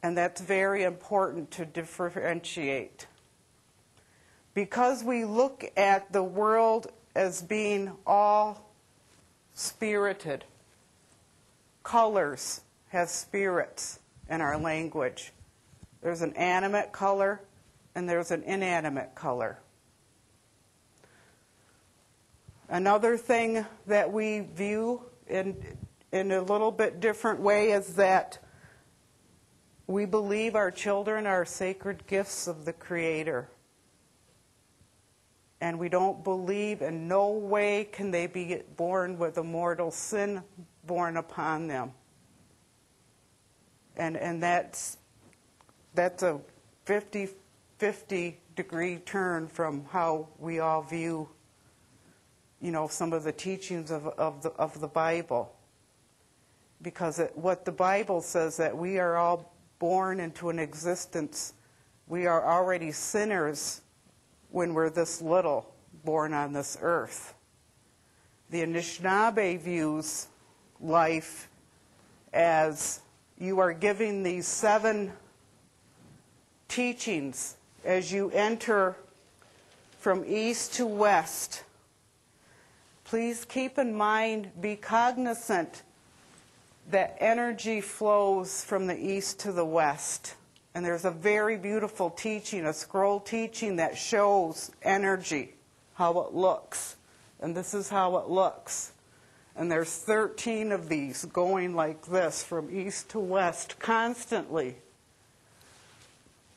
And that's very important to differentiate. Because we look at the world as being all spirited. Colors have spirits in our language. There's an animate color and there's an inanimate color. Another thing that we view in a little bit different way is that we believe our children are sacred gifts of the Creator. And we don't believe in no way can they be born with a mortal sin born upon them. And that's a 50-50 degree turn from how we all view, some of the teachings of the Bible. Because what the Bible says, that we are all born into an existence. We are already sinners when we're this little, born on this earth. The Anishinaabe views life as you are giving these 7 teachings as you enter from east to west. Please keep in mind, be cognizant that energy flows from the east to the west. And there's a very beautiful teaching, a scroll teaching that shows energy, how it looks. And this is how it looks. And there's 13 of these going like this from east to west constantly.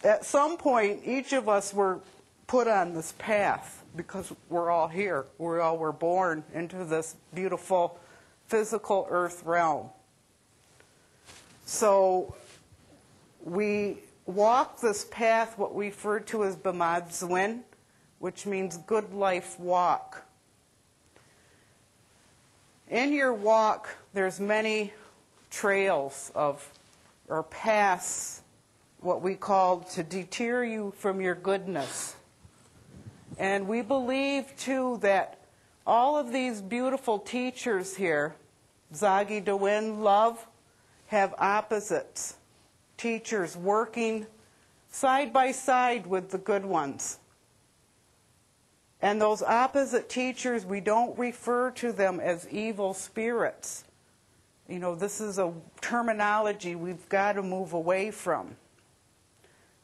At some point, each of us were put on this path because we're all here. We all were born into this beautiful physical earth realm. So we walk this path, what we refer to as B'madzwin, which means good life walk. In your walk, there's many trails or paths, what we call to deter you from your goodness. And we believe, too, that all of these beautiful teachers here, Zagi Dawin, love, have opposites. Teachers working side by side with the good ones. And those opposite teachers, we don't refer to them as evil spirits. This is a terminology we've got to move away from.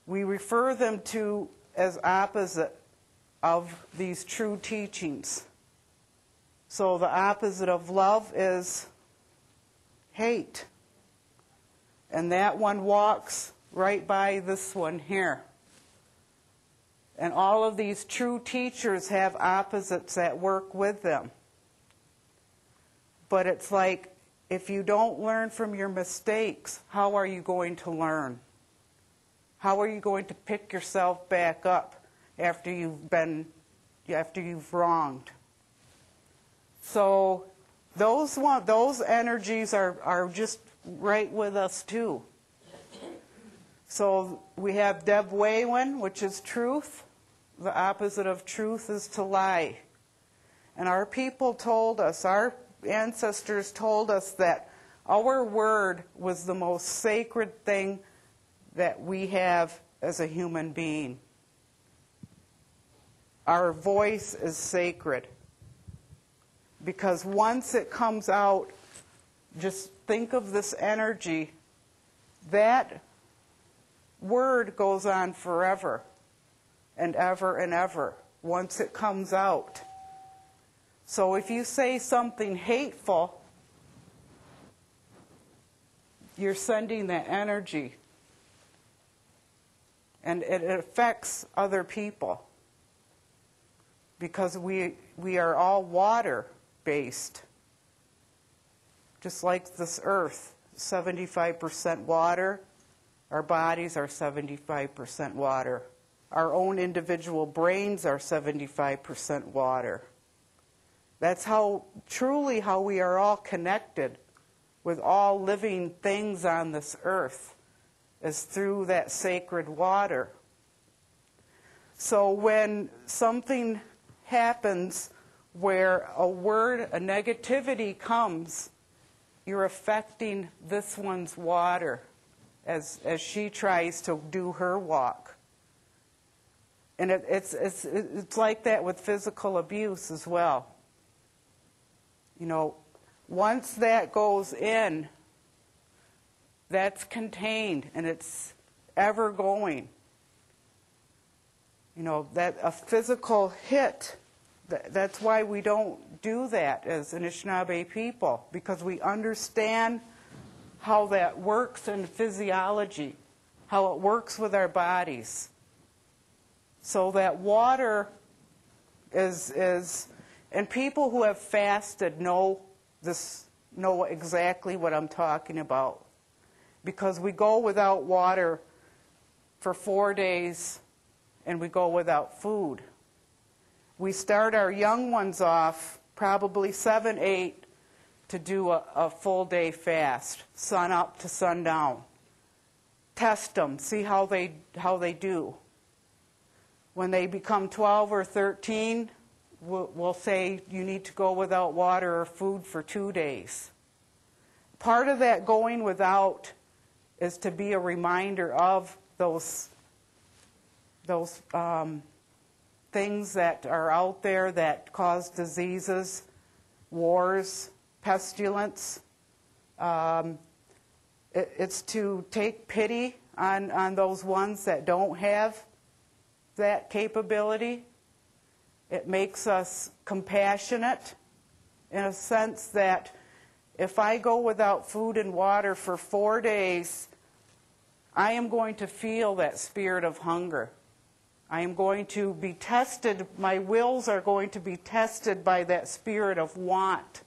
We refer them to as opposite of these true teachings. So the opposite of love is hate. And that one walks right by this one here. And all of these true teachers have opposites that work with them. But it's like, if you don't learn from your mistakes, how are you going to learn? How are you going to pick yourself back up after you've wronged? So those energies are just right with us too. So we have Deb Waywin, which is truth. The opposite of truth is to lie. And our people told us, our ancestors told us that our word was the most sacred thing that we have as a human being. Our voice is sacred. Because once it comes out, just think of this energy. That word goes on forever and ever once it comes out. So if you say something hateful, you're sending that energy. And it affects other people. Because we are all water-based. Just like this earth, 75% water. Our bodies are 75% water. Our own individual brains are 75% water. That's truly how we are all connected with all living things on this earth, is through that sacred water. So when something happens where a word, a negativity comes, you're affecting this one's water as she tries to do her walk. And it's like that with physical abuse as well. Once that goes in, that's contained and it's ever going. That a physical hit, that's why we don't do that as Anishinaabe people, because we understand how that works in physiology, how it works with our bodies. So that water And people who have fasted know exactly what I'm talking about. Because we go without water for 4 days and we go without food. We start our young ones off, probably 7, 8, to do a full day fast, sun up to sundown. Test them, see how they do. When they become 12 or 13, we'll say you need to go without water or food for 2 days. Part of that going without is to be a reminder of those things that are out there that cause diseases, wars, pestilence. It's to take pity on those ones that don't have that capability. It makes us compassionate in a sense that if I go without food and water for 4 days, I am going to feel that spirit of hunger. I am going to be tested, my wills are going to be tested by that spirit of want.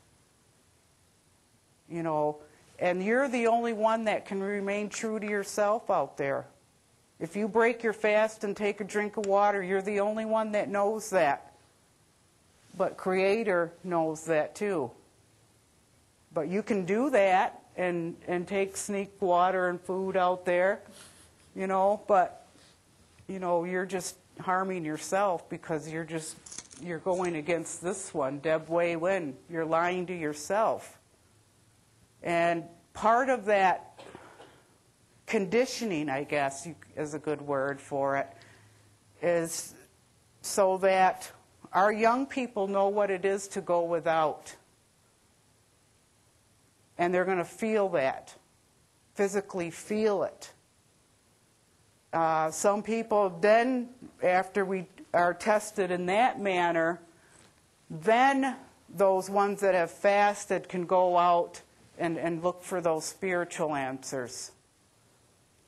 You know, and you're the only one that can remain true to yourself out there. If you break your fast and take a drink of water, you're the only one that knows that. But Creator knows that too. But you can do that and take sneak water and food out there, you know, but, you know, you're just harming yourself because you're going against this one, Deb Wei Win. You're lying to yourself. And part of that conditioning, I guess is a good word for it, is so that our young people know what it is to go without. And they're going to feel that, physically feel it. Some people then, after we are tested in that manner, then those ones that have fasted can go out and look for those spiritual answers.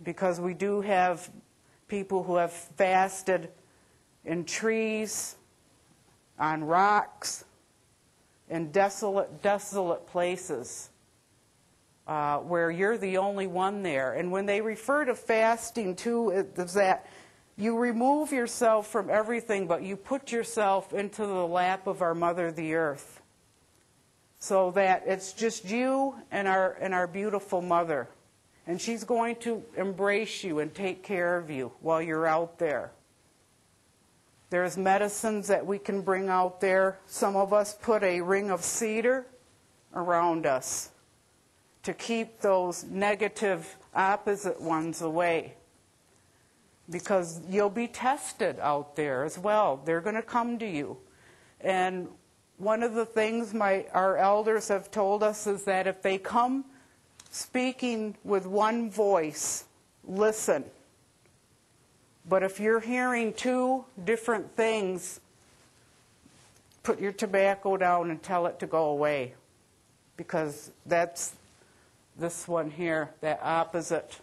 Because we do have people who have fasted in trees, on rocks, in desolate places. Where you're the only one there. And when they refer to fasting too, it's that you remove yourself from everything, but you put yourself into the lap of our Mother, the Earth. So that it's just you and our beautiful Mother. And she's going to embrace you and take care of you while you're out there. There's medicines that we can bring out there. Some of us put a ring of cedar around us to keep those negative, opposite ones away. Because you'll be tested out there as well. They're going to come to you. And one of the things our elders have told us is that if they come speaking with one voice, listen. But if you're hearing 2 different things, put your tobacco down and tell it to go away. Because that's this one here, that opposite.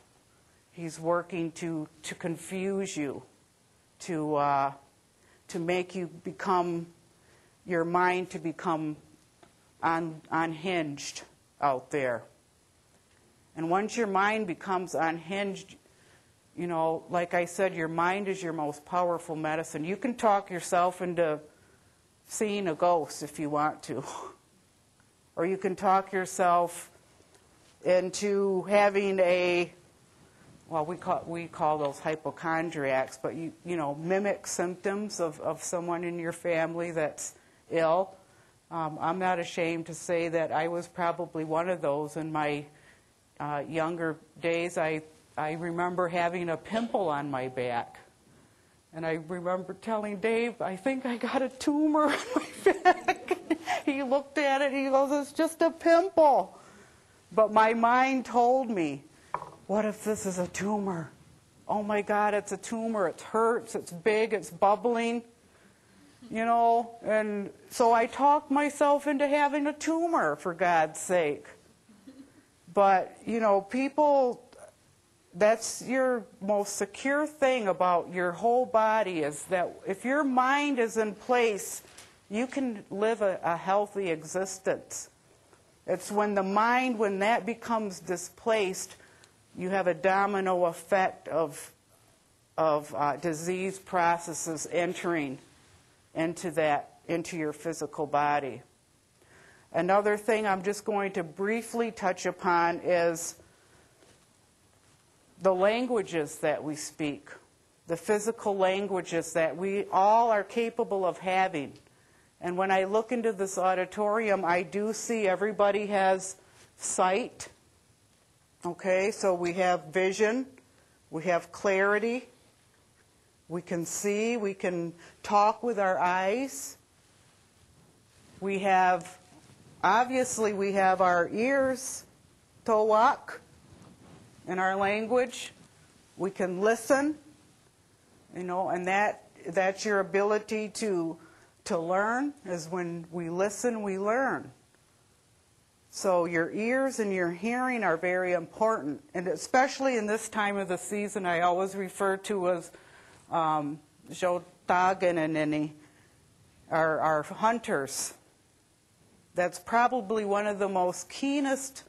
He's working to confuse you, to make you become, your mind to become unhinged out there. And once your mind becomes unhinged, you know, like I said, your mind is your most powerful medicine. You can talk yourself into seeing a ghost if you want to. Or you can talk yourself into having we call those hypochondriacs, but you know, mimic symptoms of someone in your family that's ill. I'm not ashamed to say that I was probably one of those in my younger days. I remember having a pimple on my back. And I remember telling Dave, I think I got a tumor on my back. He looked at it, he goes, it's just a pimple. But my mind told me, what if this is a tumor? Oh my God, it's a tumor. It hurts, it's big, it's bubbling. You know, and so I talked myself into having a tumor, for God's sake. But, you know, people that's your most secure thing about your whole body, is that if your mind is in place, you can live a healthy existence. It's when the mind, when that becomes displaced, you have a domino effect of disease processes entering into your physical body. Another thing I'm just going to briefly touch upon is the languages that we speak, the physical languages that we all are capable of having. And when I look into this auditorium, I do see everybody has sight. Okay, so we have vision, we have clarity, we can see, we can talk with our eyes. We have, obviously, we have our ears, towak, in our language. We can listen, and that's your ability to learn, is when we listen, we learn. So your ears and your hearing are very important, and especially in this time of the season, I always refer to as Jotagananini, our hunters. That's probably one of the most keenest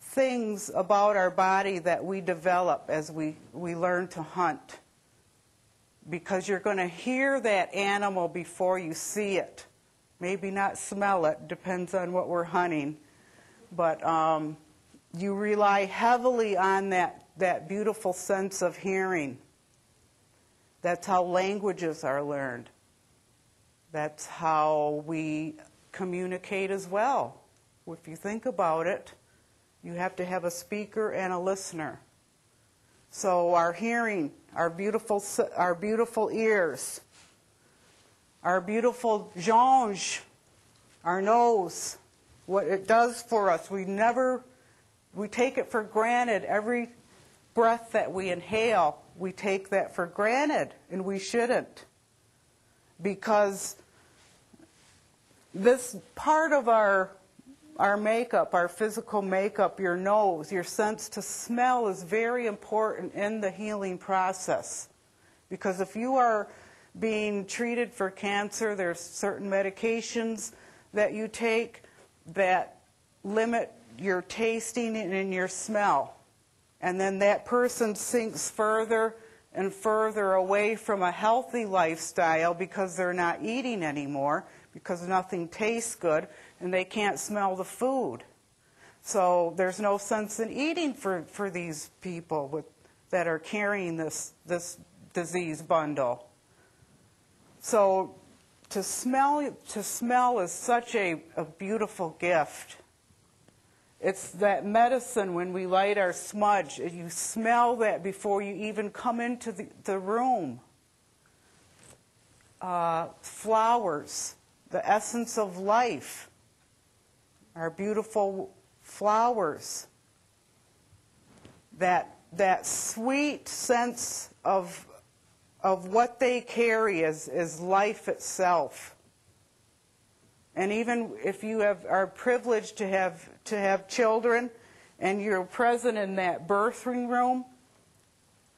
things about our body that we develop as we learn to hunt. Because you're going to hear that animal before you see it. Maybe not smell it, depends on what we're hunting. But you rely heavily on that beautiful sense of hearing. That's how languages are learned. That's how we communicate as well. If you think about it, you have to have a speaker and a listener. So our hearing, our beautiful ears, our beautiful jonge, our nose, what it does for us. We take it for granted. Every breath that we inhale, we take that for granted, and we shouldn't. Because this part of our makeup, our physical makeup, your nose, your sense to smell is very important in the healing process. Because if you are being treated for cancer, there's certain medications that you take that limit your tasting and your smell. And then that person sinks further and further away from a healthy lifestyle because they're not eating anymore, because nothing tastes good, and they can't smell the food. So there's no sense in eating for these people that are carrying this disease bundle. So to smell is such a beautiful gift. It's that medicine when we light our smudge. You smell that before you even come into the room. Flowers, the essence of life, our beautiful flowers. That sweet sense of what they carry is life itself. And even if you are privileged to have children and you're present in that birthing room,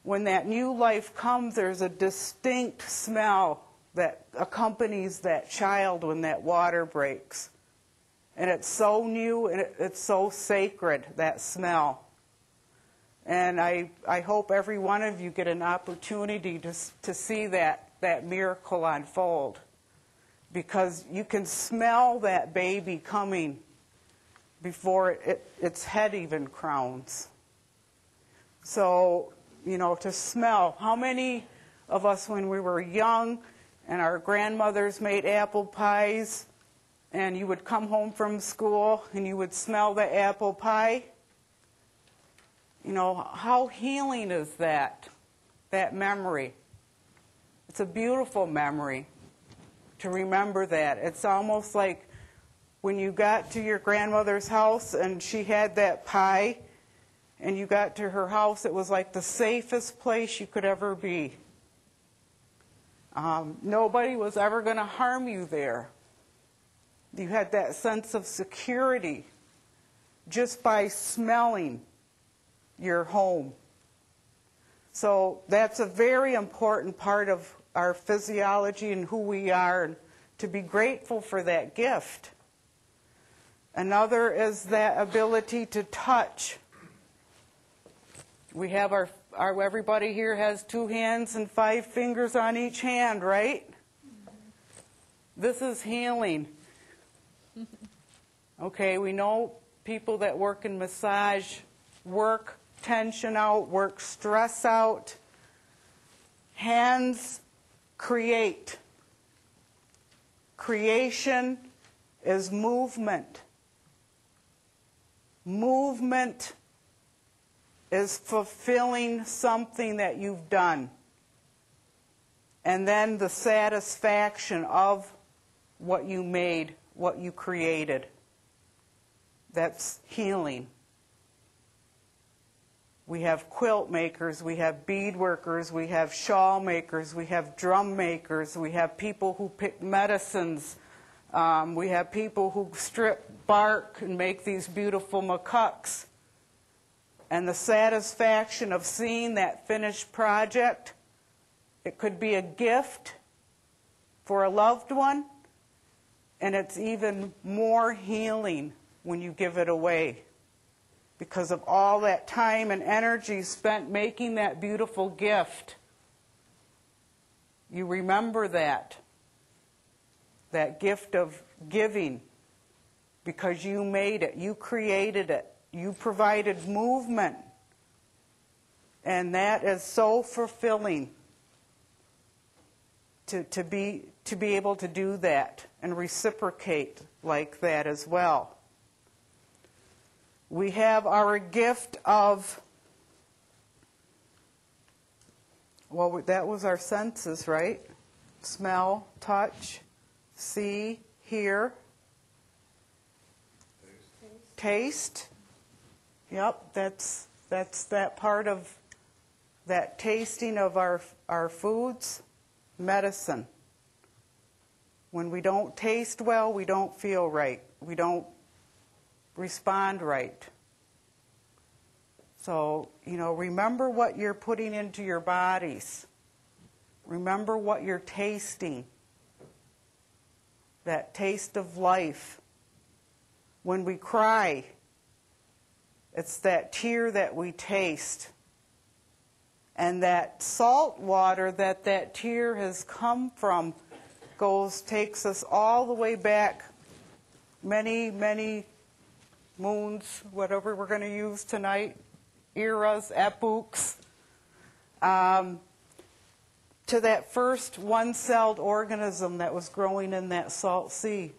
when that new life comes, there's a distinct smell that accompanies that child when that water breaks. And it's so new and it's so sacred, that smell. And I hope every one of you get an opportunity to see that miracle unfold. Because you can smell that baby coming before its head even crowns. So, to smell. How many of us, when we were young and our grandmothers made apple pies, and you would come home from school and you would smell the apple pie? How healing is that memory? It's a beautiful memory to remember that. It's almost like when you got to your grandmother's house and she had that pie, and you got to her house, it was like the safest place you could ever be. Nobody was ever going to harm you there. You had that sense of security just by smelling your home, So that's a very important part of our physiology and who we are, and to be grateful for that gift. Another is that ability to touch. We have everybody here has 2 hands and 5 fingers on each hand, right? This is healing. Okay, we know people that work in massage work tension out, work stress out. Hands create. Creation is movement. Movement is fulfilling something that you've done. And then the satisfaction of what you made, what you created. That's healing. We have quilt makers, we have bead workers, we have shawl makers, we have drum makers, we have people who pick medicines, we have people who strip bark and make these beautiful macaques. And the satisfaction of seeing that finished project, it could be a gift for a loved one, and it's even more healing when you give it away, because of all that time and energy spent making that beautiful gift. You remember that gift of giving, because you made it, you created it, you provided movement, and that is so fulfilling to be able to do that and reciprocate like that as well. We have our gift of, well, that was our senses, right? Smell, touch, see, hear, taste. Yep, that's that part of that tasting of our foods. Medicine. When we don't taste well, we don't feel right. We don't respond right. So, remember what you're putting into your bodies. Remember what you're tasting. That taste of life. When we cry, it's that tear that we taste. And that salt water that tear has come from takes us all the way back many, many moons, whatever we're going to use tonight, eras, epochs, to that first one-celled organism that was growing in that salt sea.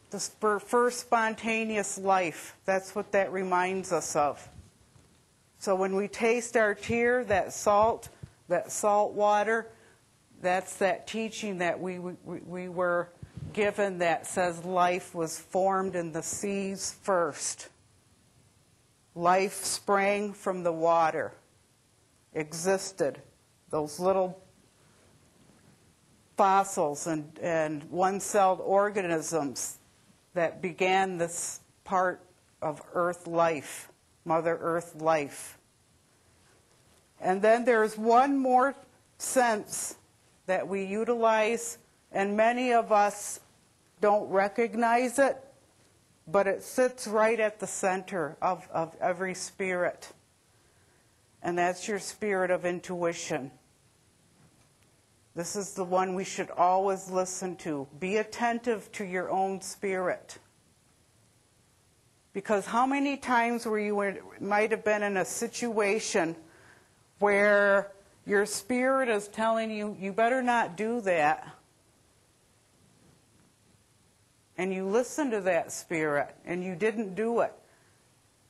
The first spontaneous life, that's what that reminds us of. So when we taste our tear, that salt water, that's that teaching that we were given that says life was formed in the seas first. Life sprang from the water, existed. Those little fossils and one-celled organisms that began this part of Earth life. Mother Earth life. And then there's one more sense that we utilize, and many of us don't recognize it, but it sits right at the center of every spirit. And that's your spirit of intuition. This is the one we should always listen to. Be attentive to your own spirit. Because how many times might have been in a situation where your spirit is telling you, you better not do that. And you listen to that spirit and you didn't do it.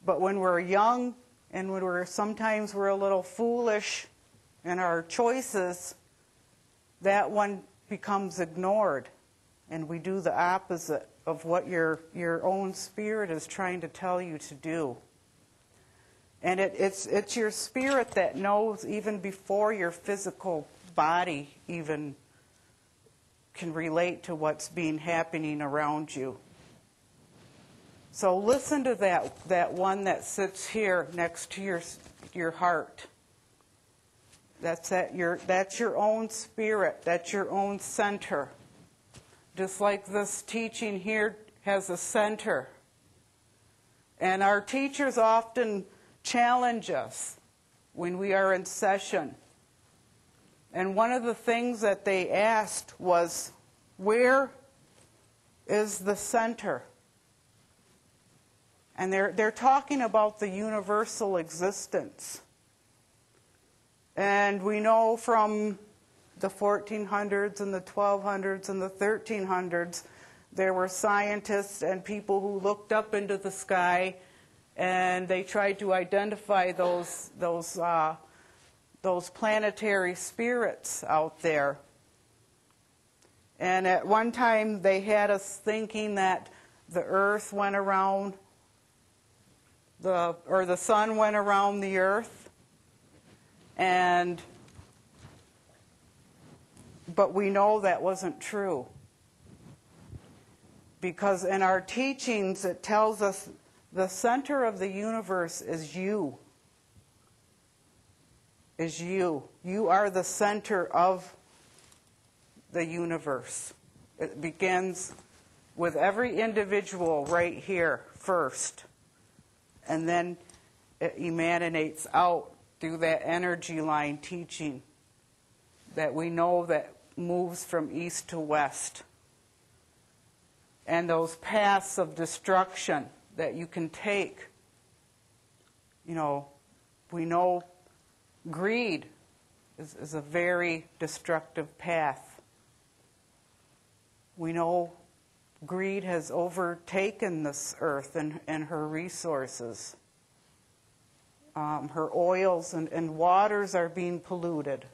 But when we're young and when sometimes we're a little foolish in our choices, that one becomes ignored. And we do the opposite of what your own spirit is trying to tell you to do. And it's your spirit that knows even before your physical body even can relate to what's happening around you. So listen to that one that sits here next to your heart. That's your own spirit. That's your own center. Just like this teaching here has a center. And our teachers often challenge us when we are in session. And one of the things that they asked was, where is the center? And they're talking about the universal existence. And we know from the 1400s and the 1200s and the 1300s, there were scientists and people who looked up into the sky and they tried to identify those planetary spirits out there. And at one time they had us thinking that the earth went around the sun went around the earth. But we know that wasn't true. Because in our teachings it tells us the center of the universe is you. Is you. You are the center of the universe. It begins with every individual right here first. And then it emanates out through that energy line teaching that we know that moves from east to west. And those paths of destruction that you can take. You know, we know greed is a very destructive path. We know greed has overtaken this earth and her resources. Her oils and waters are being polluted.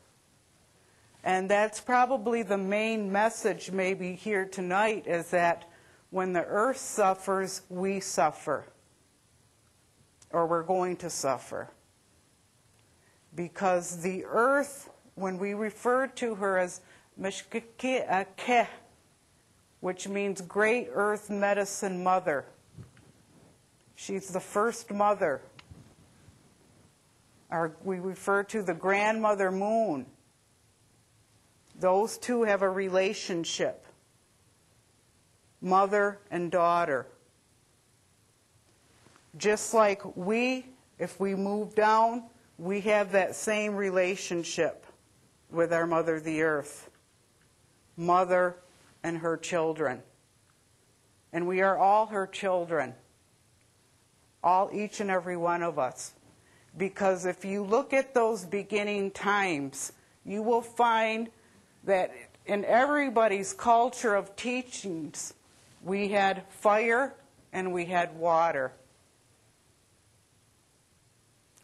And that's probably the main message maybe here tonight, is that when the earth suffers, we suffer. Or we're going to suffer. Because the earth, when we refer to her as Mishkikeh, which means great earth medicine mother, she's the first mother. Or we refer to the grandmother moon. Those two have a relationship. Mother and daughter. Just like we, if we move down, we have that same relationship with our mother, the earth. Mother and her children. And we are all her children. Each and every one of us. Because if you look at those beginning times, you will find that in everybody's culture of teachings, we had fire and we had water.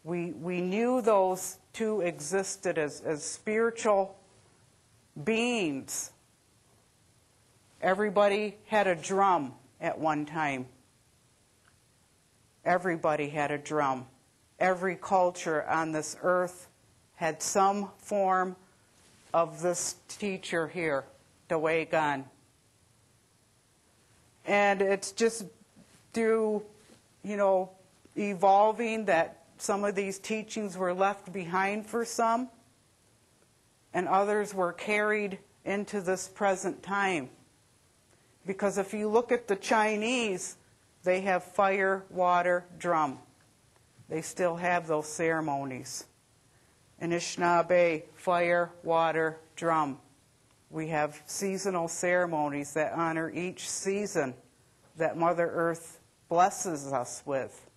We knew those two existed as spiritual beings. Everybody had a drum at one time. Everybody had a drum. Every culture on this earth had some form of this teacher here, Dawegan. And it's just through, evolving that some of these teachings were left behind for some, and others were carried into this present time. Because if you look at the Chinese, they have fire, water, drum. They still have those ceremonies. In Anishinaabe, fire, water, drum. We have seasonal ceremonies that honor each season that Mother Earth blesses us with.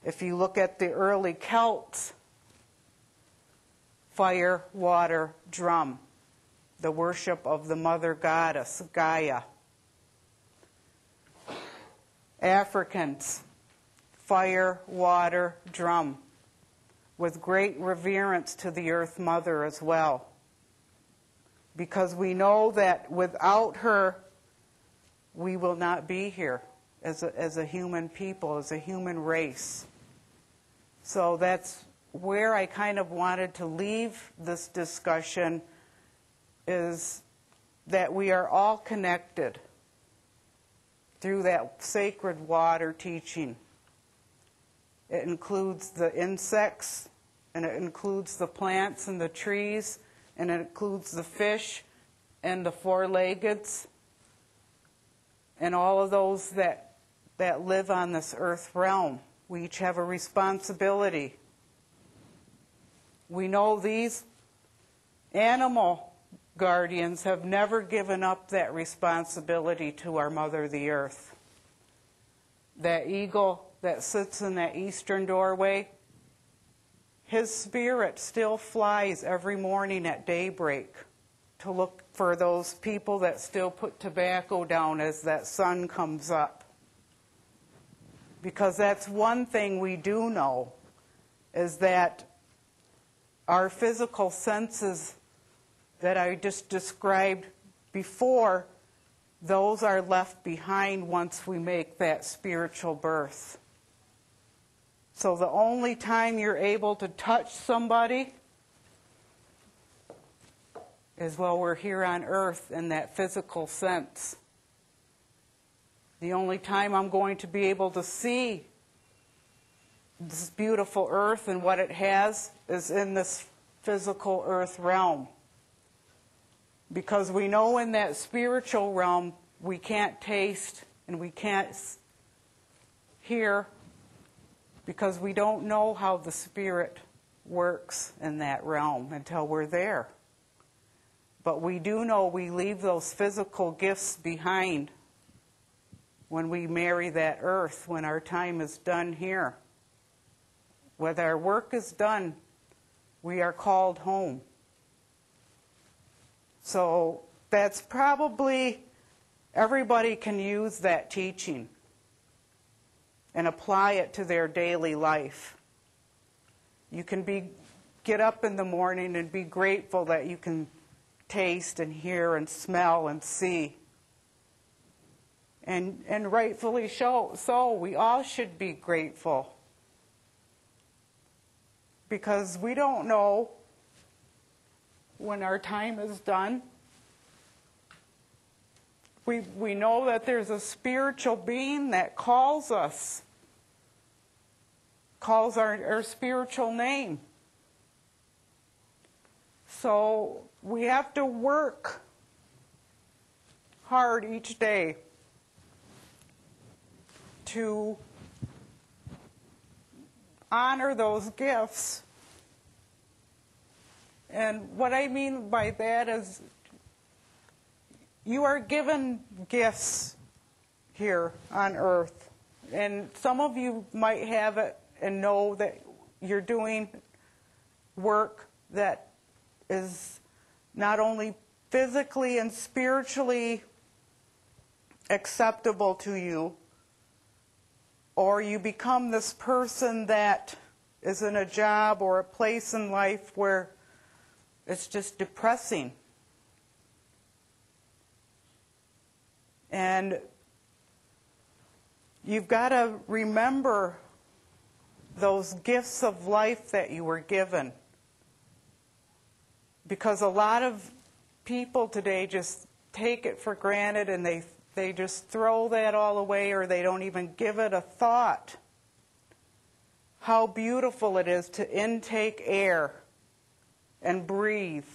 If you look at the early Celts, fire, water, drum. The worship of the mother goddess, Gaia. Africans, fire, water, drum, with great reverence to the Earth Mother as well. Because we know that without her, we will not be here as a human people, as a human race. So that's where I kind of wanted to leave this discussion, is that we are all connected through that sacred water teaching. It includes the insects and it includes the plants and the trees, and it includes the fish and the four-leggeds, and all of those that live on this earth realm. We each have a responsibility. We know these animal guardians have never given up that responsibility to our Mother, the Earth. That eagle that sits in that eastern doorway, his spirit still flies every morning at daybreak to look for those people that still put tobacco down as that sun comes up. Because that's one thing we do know, is that our physical senses that I just described before, those are left behind once we make that spiritual birth. So the only time you're able to touch somebody is while we're here on earth in that physical sense. The only time I'm going to be able to see this beautiful earth and what it has is in this physical earth realm. Because we know in that spiritual realm we can't taste and we can't hear, because we don't know how the spirit works in that realm until we're there. But we do know we leave those physical gifts behind when we marry that earth, when our time is done here. When our work is done, we are called home. So that's probably, everybody can use that teaching and apply it to their daily life. You can get up in the morning and be grateful that you can taste and hear and smell and see. And rightfully so, we all should be grateful. Because we don't know when our time is done. We know that there's a spiritual being that calls us, calls our spiritual name. So we have to work hard each day to honor those gifts. And what I mean by that is you are given gifts here on earth. And some of you might have it and know that you're doing work that is not only physically and spiritually acceptable to you, or you become this person that is in a job or a place in life where it's just depressing. And you've got to remember those gifts of life that you were given. Because a lot of people today just take it for granted and they just throw that all away, or they don't even give it a thought. How beautiful it is to intake air and breathe.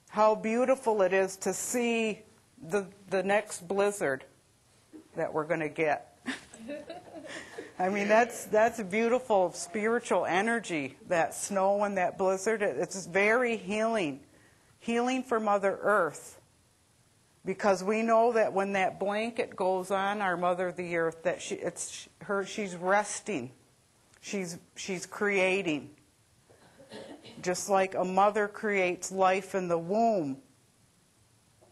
How beautiful it is to see the next blizzard that we're going to get. I mean, that's beautiful spiritual energy, that snow and that blizzard. It's very healing for Mother Earth. Because we know that when that blanket goes on our Mother the Earth, that she's resting, she's creating. Just like a mother creates life in the womb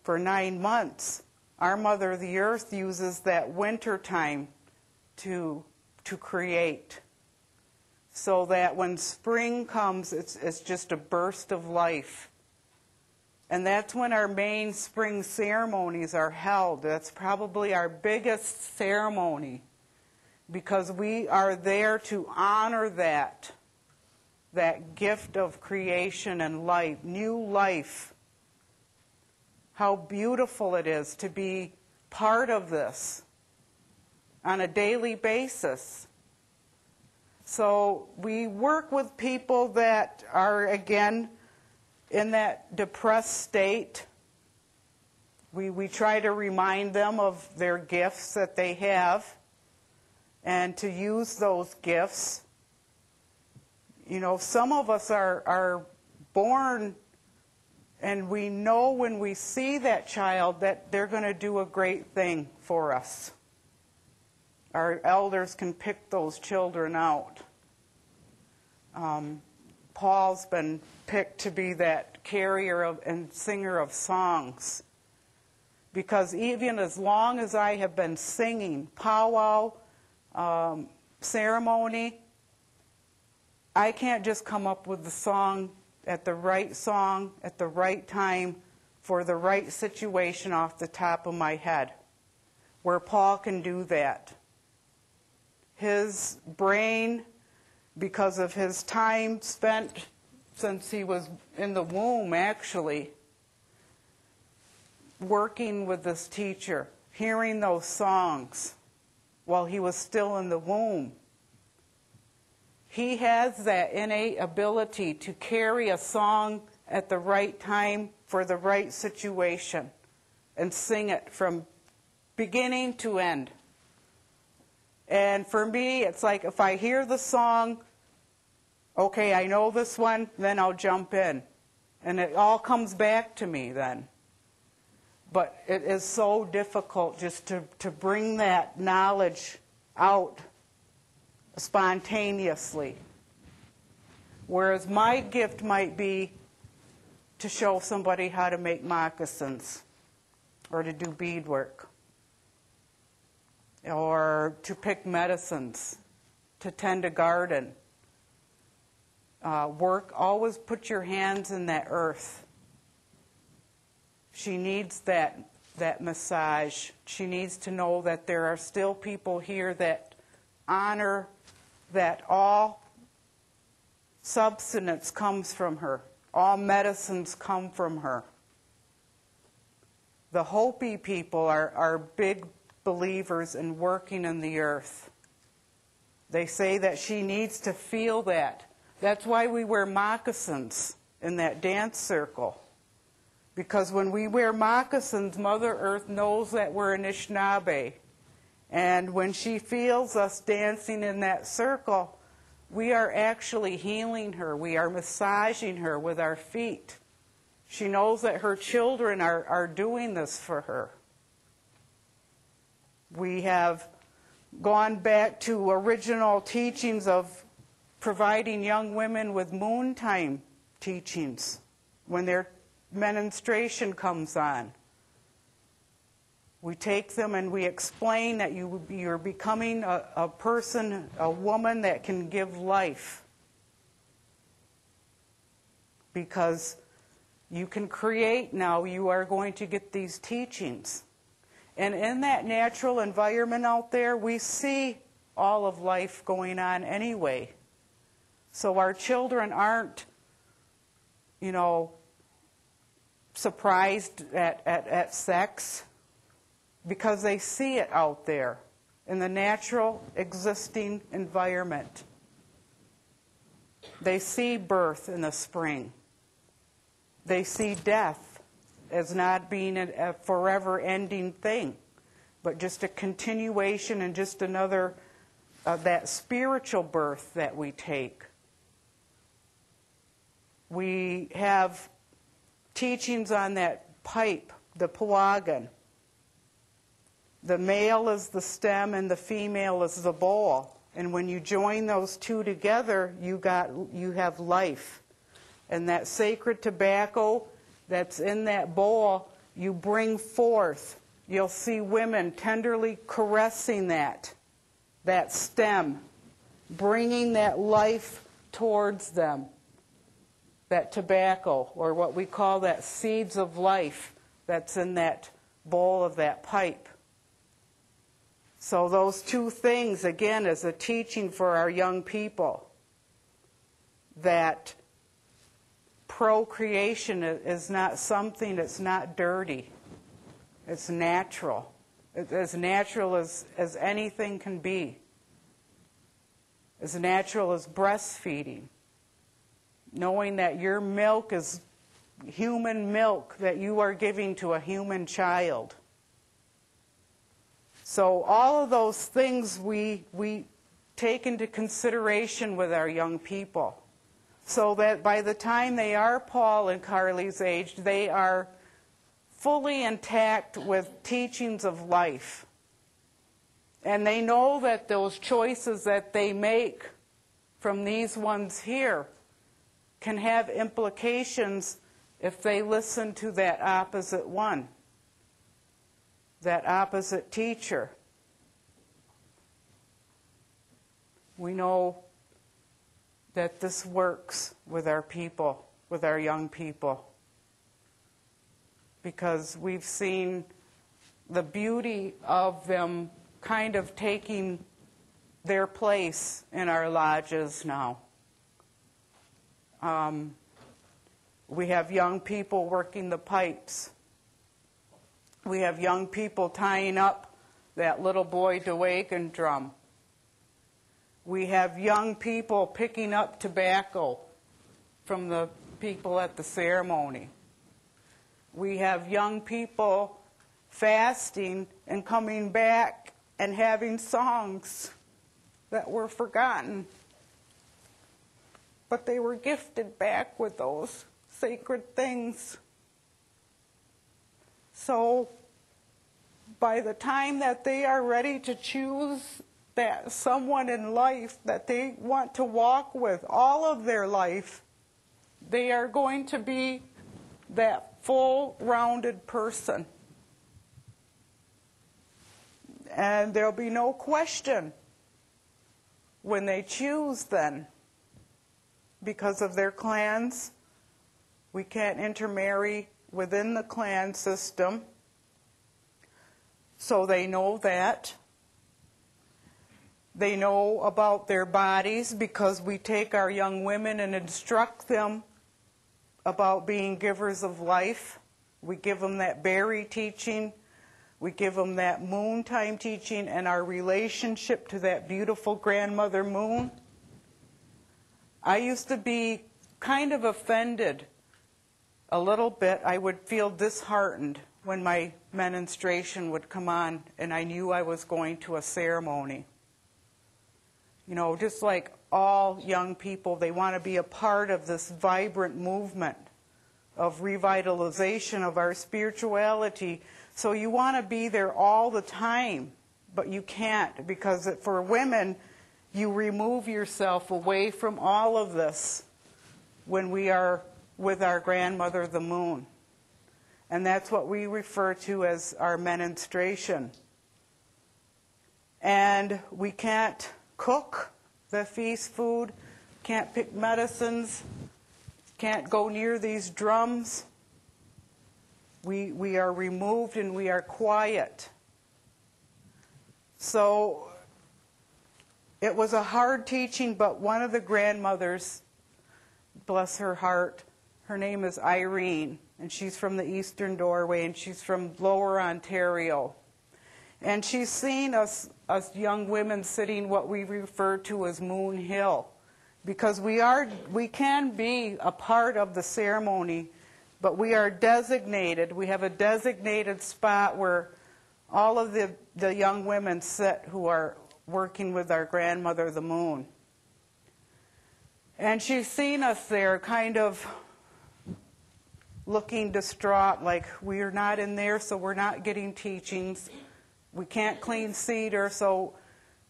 for 9 months, our Mother the Earth uses that winter time to create. So that when spring comes, it's just a burst of life. And that's when our main spring ceremonies are held. That's probably our biggest ceremony, because we are there to honor that gift of creation and life, new life. How beautiful it is to be part of this on a daily basis. So we work with people that are, again, in that depressed state. We try to remind them of their gifts that they have and to use those gifts. You know, some of us are born and we know when we see that child that they're going to do a great thing for us. Our elders can pick those children out. Paul's been picked to be that carrier of, and singer of songs. Because even as long as I have been singing powwow, ceremony, I can't just come up with the song at the right time for the right situation off the top of my head, where Paul can do that. His brain, because of his time spent since he was in the womb, actually, working with this teacher, hearing those songs while he was still in the womb. He has that innate ability to carry a song at the right time for the right situation and sing it from beginning to end. And for me, it's like if I hear the song, okay, I know this one, then I'll jump in. And it all comes back to me then. But it is so difficult just to bring that knowledge out spontaneously. Whereas my gift might be to show somebody how to make moccasins or to do beadwork or to pick medicines, to tend a garden. Always put your hands in that earth. She needs that massage. She needs to know that there are still people here that honor that all substance comes from her. All medicines come from her. The Hopi people are big believers in working in the earth. They say that she needs to feel that. That's why we wear moccasins in that dance circle. Because when we wear moccasins, Mother Earth knows that we're Anishinaabe. And when she feels us dancing in that circle, we are actually healing her. We are massaging her with our feet. She knows that her children are doing this for her. We have gone back to original teachings of providing young women with moontime teachings when their menstruation comes on. We take them and we explain that you're becoming a person, a woman that can give life. Because you can create now, you are going to get these teachings. And in that natural environment out there, we see all of life going on anyway. So our children aren't, surprised at sex, because they see it out there in the natural existing environment. They see birth in the spring. They see death as not being a forever ending thing, but just a continuation and just another, that spiritual birth that we take. We have teachings on that pipe, the pawagan. The male is the stem and the female is the bowl. And when you join those two together, you have life. And that sacred tobacco that's in that bowl, you bring forth. You'll see women tenderly caressing that stem, bringing that life towards them. That tobacco, or what we call that seeds of life that's in that bowl of that pipe. So those two things, again, is a teaching for our young people, that procreation is not something that's not dirty. It's natural. It's as natural as anything can be. as natural as breastfeeding. Knowing that your milk is human milk that you are giving to a human child. So all of those things we take into consideration with our young people, so that by the time they are Paul and Carly's age, they are fully intact with teachings of life. And they know that those choices that they make from these ones here can have implications if they listen to that opposite one, that opposite teacher. We know that this works with our people, with our young people, because we've seen the beauty of them kind of taking their place in our lodges now. We have young people working the pipes. We have young people tying up that little boy Dewagan drum. We have young people picking up tobacco from the people at the ceremony. We have young people fasting and coming back and having songs that were forgotten. But they were gifted back with those sacred things. So by the time that they are ready to choose that someone in life that they want to walk with all of their life, they are going to be that full-rounded person. And there'll be no question when they choose then, because of their clans. We can't intermarry within the clan system, so they know that. They know about their bodies because we take our young women and instruct them about being givers of life. We give them that berry teaching. We give them that moon time teaching and our relationship to that beautiful grandmother moon. I used to be kind of offended a little bit. I would feel disheartened when my menstruation would come on and I knew I was going to a ceremony. You know, just like all young people, they want to be a part of this vibrant movement of revitalization of our spirituality. So you want to be there all the time, but you can't, because for women, you remove yourself away from all of this when we are with our grandmother, the moon. And that's what we refer to as our menstruation. And we can't cook the feast food, can't pick medicines, can't go near these drums. We are removed and we are quiet. So it was a hard teaching, but one of the grandmothers, bless her heart, her name is Irene, and she's from the Eastern Doorway, and she's from Lower Ontario. And she's seen us young women sitting what we refer to as Moon Hill, because we can be a part of the ceremony, but we are designated. We have a designated spot where all of the young women sit who are working with our grandmother, the moon. And she's seen us there kind of looking distraught, like we're not in there, so we're not getting teachings. We can't clean cedar, so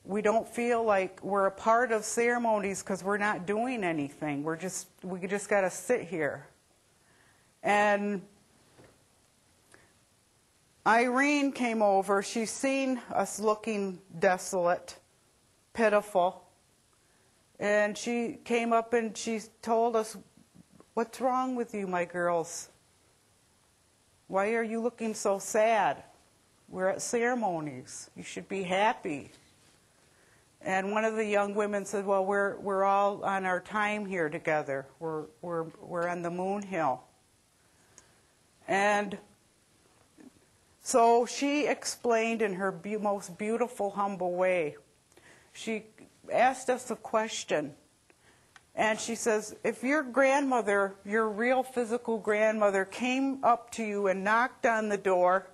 we don't feel like we're a part of ceremonies because we're not doing anything. We just got to sit here. And Irene came over. She's seen us looking desolate, pitiful. And she came up and she told us, "What's wrong with you, my girls? Why are you looking so sad? We're at ceremonies. You should be happy." And one of the young women said, "Well, we're all on our time here together. We're on the Moon Hill." And so she explained in her most beautiful, humble way. She asked us a question. And she says, if your grandmother, your real physical grandmother, came up to you and knocked on the door,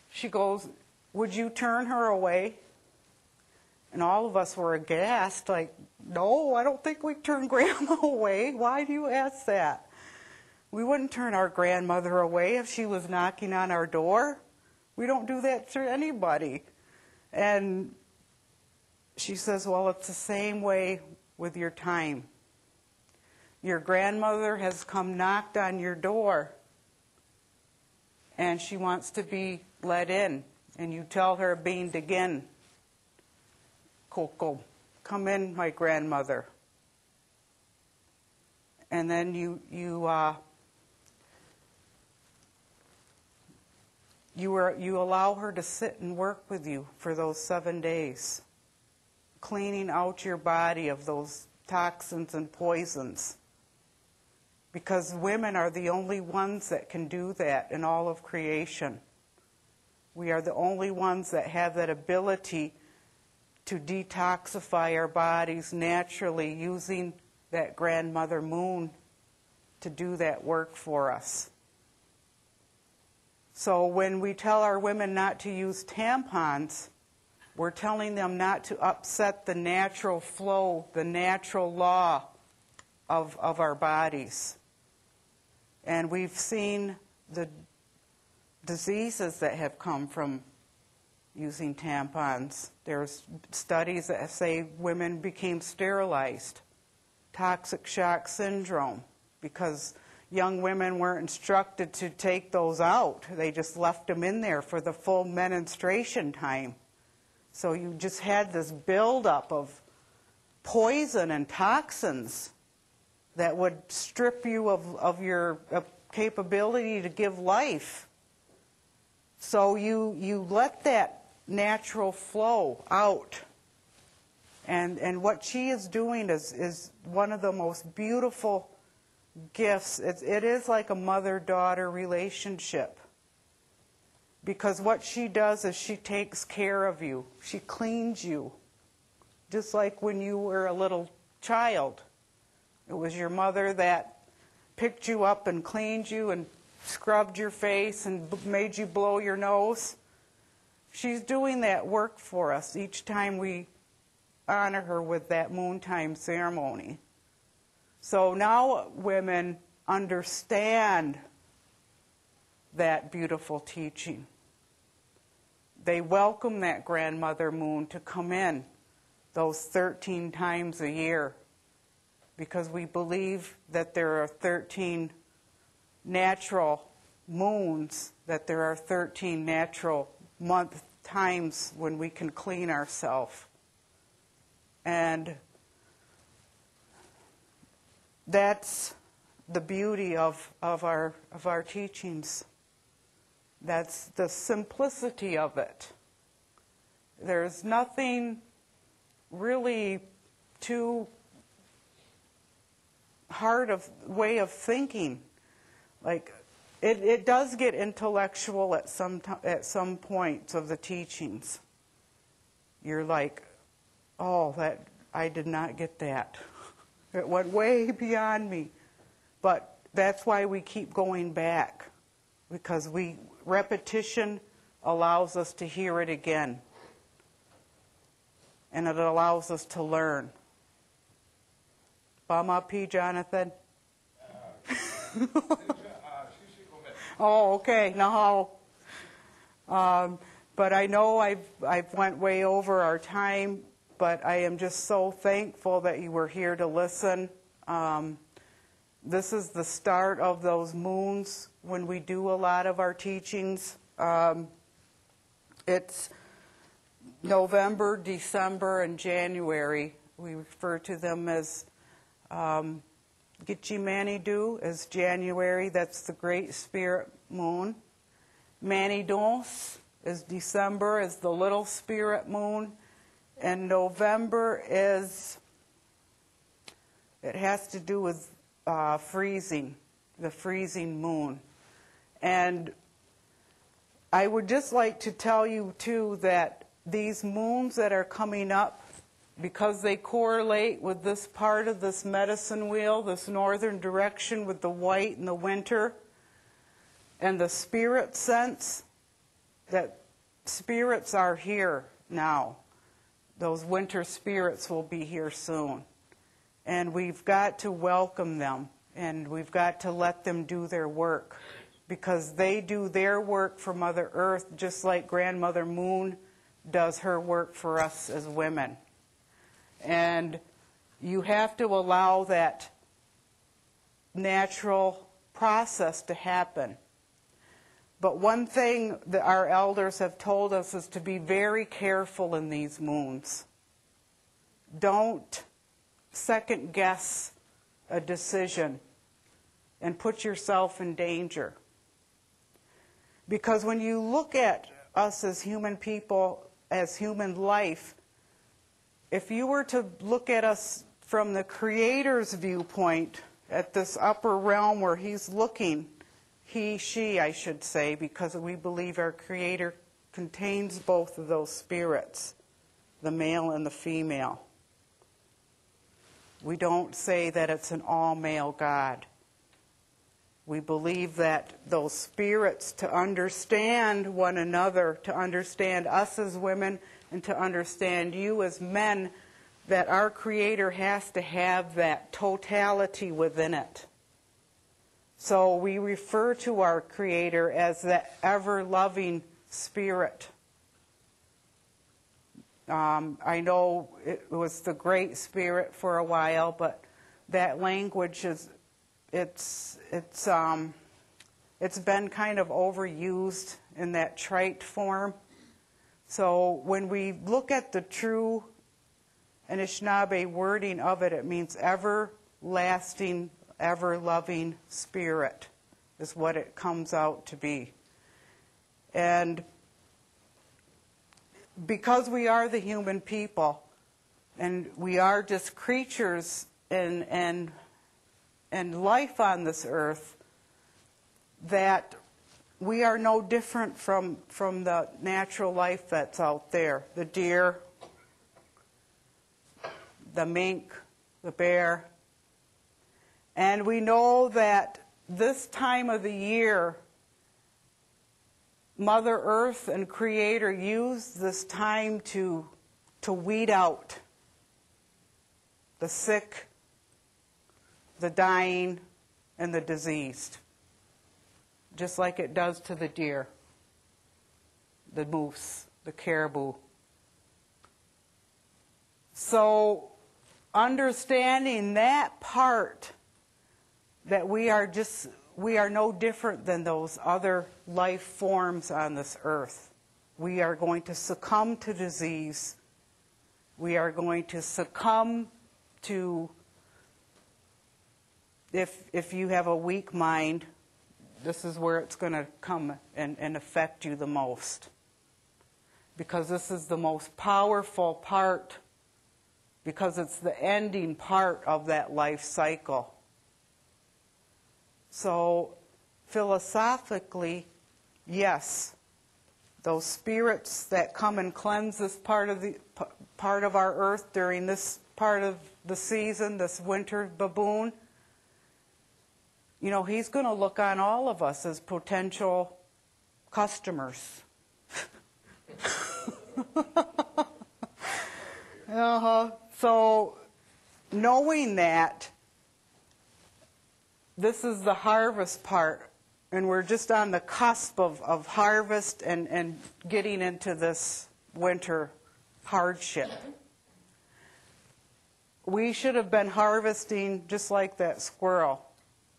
she goes, would you turn her away? And all of us were aghast, like, no, I don't think we'd turn Grandma away. Why do you ask that? We wouldn't turn our grandmother away if she was knocking on our door. We don't do that to anybody. And she says, well, it's the same way with your time. Your grandmother has come knocked on your door, and she wants to be let in. And you tell her, bind again, Coco, come in, my grandmother. And then you allow her to sit and work with you for those 7 days, cleaning out your body of those toxins and poisons. Because women are the only ones that can do that in all of creation. We are the only ones that have that ability to detoxify our bodies naturally using that grandmother moon to do that work for us. So when we tell our women not to use tampons, we're telling them not to upset the natural flow, the natural law of our bodies. And we've seen the diseases that have come from using tampons. There's studies that say women became sterilized, toxic shock syndrome, because young women weren't instructed to take those out. They just left them in there for the full menstruation time. So you just had this buildup of poison and toxins that would strip you of your capability to give life. So you let that natural flow out. And what she is doing is one of the most beautiful gifts. It is like a mother-daughter relationship. Because what she does is she takes care of you. She cleans you. Just like when you were a little child. It was your mother that picked you up and cleaned you and scrubbed your face and made you blow your nose. She's doing that work for us each time we honor her with that moontime ceremony. So now women understand that beautiful teaching. They welcome that grandmother moon to come in those 13 times a year, because we believe that there are 13 natural moons, that there are 13 natural month times when we can clean ourselves. And that's the beauty of our teachings. That's the simplicity of it. There's nothing really too hard of way of thinking. Like it does get intellectual at some points of the teachings. You're like, oh, that I did not get that. It went way beyond me. But that's why we keep going back, because repetition allows us to hear it again. And it allows us to learn. Bama P. Jonathan? Oh, okay. Now, but I know I've went way over our time, but I am just so thankful that you were here to listen. This is the start of those moons when we do a lot of our teachings. It's November, December, and January. We refer to them as Gitchi Manitou is January. That's the Great Spirit Moon. Manidons is December, is the Little Spirit Moon. And November it has to do with freezing, the freezing moon. And I would just like to tell you, too, that these moons that are coming up, because they correlate with this part of this medicine wheel, this northern direction with the white in the winter, and the spirit sense, that spirits are here now. Those winter spirits will be here soon. And we've got to welcome them, and we've got to let them do their work, because they do their work for Mother Earth just like Grandmother Moon does her work for us as women. And you have to allow that natural process to happen. But one thing that our elders have told us is to be very careful in these moons. Don't second guess a decision and put yourself in danger. Because when you look at us as human people, as human life, if you were to look at us from the Creator's viewpoint, at this upper realm where He's looking, He, she, I should say, because we believe our Creator contains both of those spirits, the male and the female. We don't say that it's an all-male God. We believe that those spirits, to understand one another, to understand us as women, and to understand you as men, that our Creator has to have that totality within it. So we refer to our Creator as that ever-loving Spirit. I know it was the Great Spirit for a while, but that language is it's been kind of overused in that trite form. So when we look at the true Anishinaabe wording of it, it means everlasting, ever-loving spirit is what it comes out to be. And because we are the human people, and we are just creatures and life on this earth, that we are no different from the natural life that's out there. The deer, the mink, the bear. And we know that this time of the year, Mother Earth and Creator use this time to weed out the sick, the dying, and the diseased. Just like it does to the deer, the moose, the caribou. So, understanding that part, that we are no different than those other life forms on this earth. We are going to succumb to disease. We are going to succumb to, if you have a weak mind, this is where it's going to come and affect you the most. Because this is the most powerful part, because it's the ending part of that life cycle. So, philosophically, yes, those spirits that come and cleanse this part of our earth during this part of the season, this winter baboon, you know, he's going to look on all of us as potential customers. So, knowing that, this is the harvest part, and we're just on the cusp of harvest and getting into this winter hardship. We should have been harvesting just like that squirrel.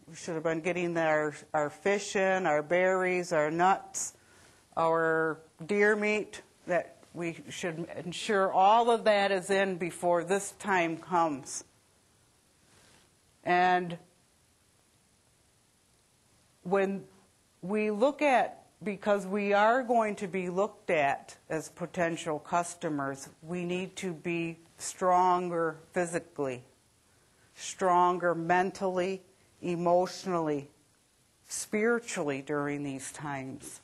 We should have been getting our fish in, our berries, our nuts, our deer meat, that we should ensure all of that is in before this time comes. And when we look at, because we are going to be looked at as potential customers, we need to be stronger physically, stronger mentally, emotionally, spiritually during these times.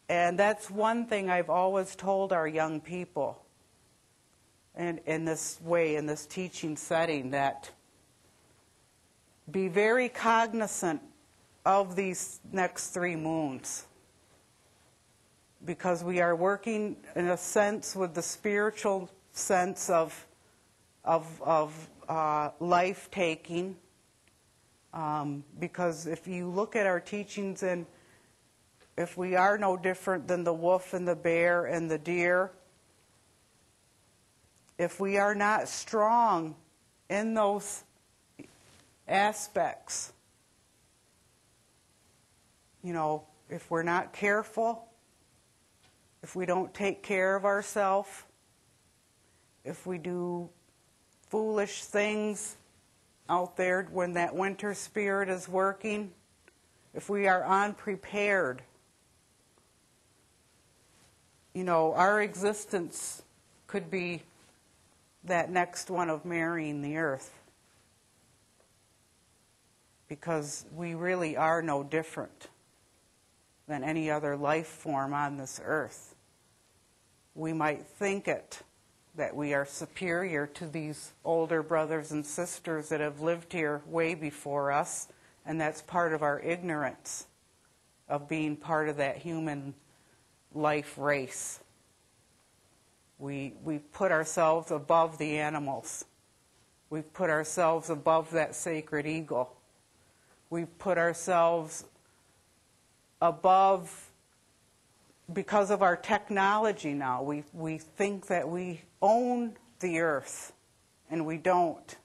And that's one thing I've always told our young people. and in this way, in this teaching setting, that be very cognizant of these next 3 moons, because we are working in a sense with the spiritual sense of life taking, because if you look at our teachings, and if we are no different than the wolf and the bear and the deer, if we are not strong in those aspects, if we're not careful, if we don't take care of ourselves, if we do foolish things out there when that winter spirit is working, if we are unprepared, our existence could be that next one of marrying the earth, because we really are no different than any other life form on this earth. We might think it, that we are superior to these older brothers and sisters that have lived here way before us, and that's part of our ignorance of being part of that human life race. We put ourselves above the animals. We've put ourselves above that sacred eagle. We've put ourselves above, because of our technology now, we think that we own the earth, and we don't.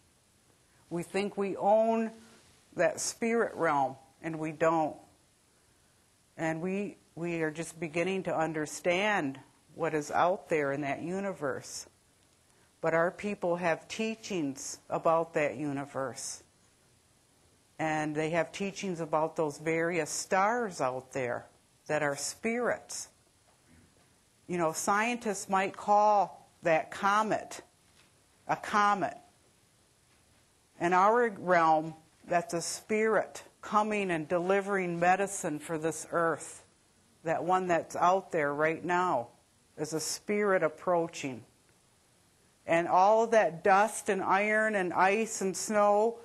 We think we own that spirit realm, and we don't. And we are just beginning to understand what is out there in that universe. But our people have teachings about that universe. And they have teachings about those various stars out there that are spirits. Scientists might call that comet a comet. In our realm, that's a spirit coming and delivering medicine for this earth. That one that's out there right now is a spirit approaching. And all of that dust and iron and ice and snow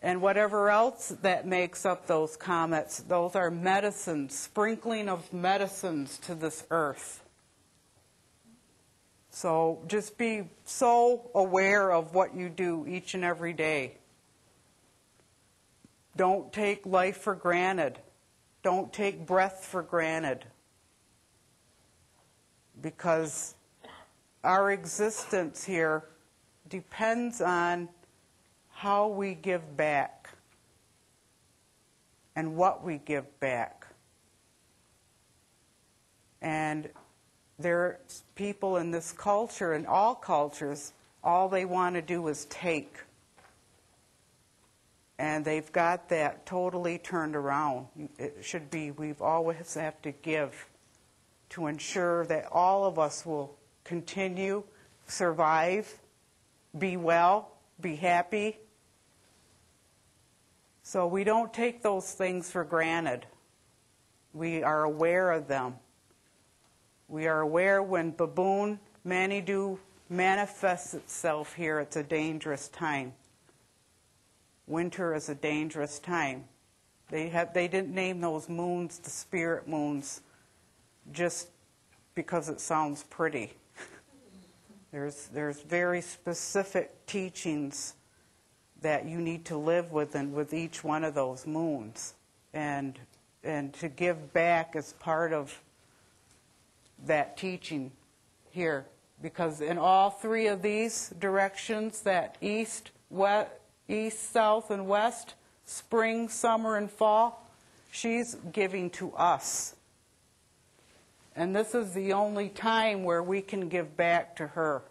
and whatever else that makes up those comets, those are medicines, sprinkling of medicines to this earth. So just be so aware of what you do each and every day. Don't take life for granted. Don't take breath for granted. Because our existence here depends on how we give back and what we give back. And there's people in this culture, in all cultures, all they want to do is take. And they've got that totally turned around. It should be, we've always have to give to ensure that all of us will continue, survive, be well, be happy. So we don't take those things for granted. We are aware of them. We are aware when baboon Manitou manifests itself here, it's a dangerous time. Winter is a dangerous time. They didn't name those moons the spirit moons just because it sounds pretty. There's very specific teachings that you need to live with each one of those moons, and to give back is part of that teaching here, because in all 3 of these directions, that east, south, and west, spring, summer, and fall, she's giving to us. And this is the only time where we can give back to her.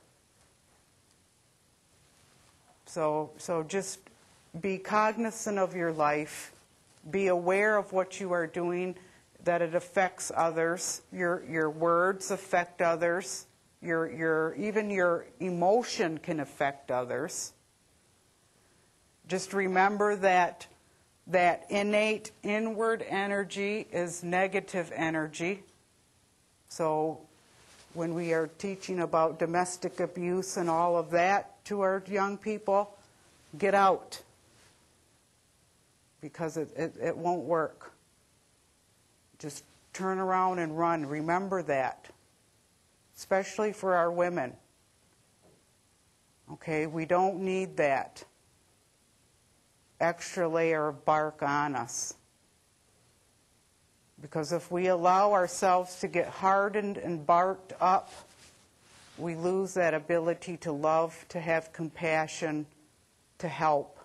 So just be cognizant of your life. Be aware of what you are doing, that it affects others. Your words affect others. Even your emotion can affect others. Just remember that innate inward energy is negative energy. So when we are teaching about domestic abuse and all of that to our young people, get out, because it won't work. Just turn around and run. Remember that, especially for our women. Okay, we don't need that extra layer of bark on us. Because if we allow ourselves to get hardened and barked up, we lose that ability to love, to have compassion, to help,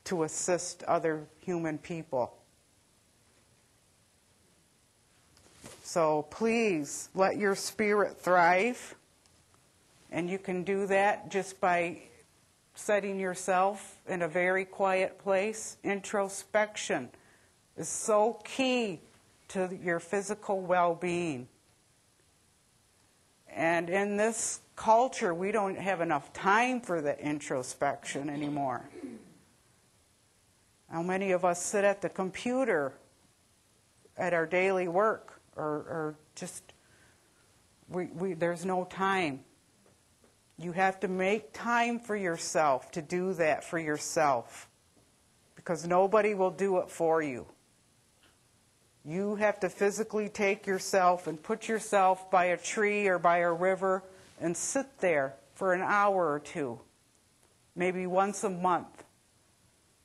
to assist other human people. So please let your spirit thrive. And you can do that just by setting yourself in a very quiet place. Introspection is so key to your physical well-being. And in this culture, we don't have enough time for the introspection anymore. How many of us sit at the computer at our daily work, or just, there's no time. You have to make time for yourself to do that for yourself, because nobody will do it for you. You have to physically take yourself and put yourself by a tree or by a river and sit there for an hour or two, maybe once a month,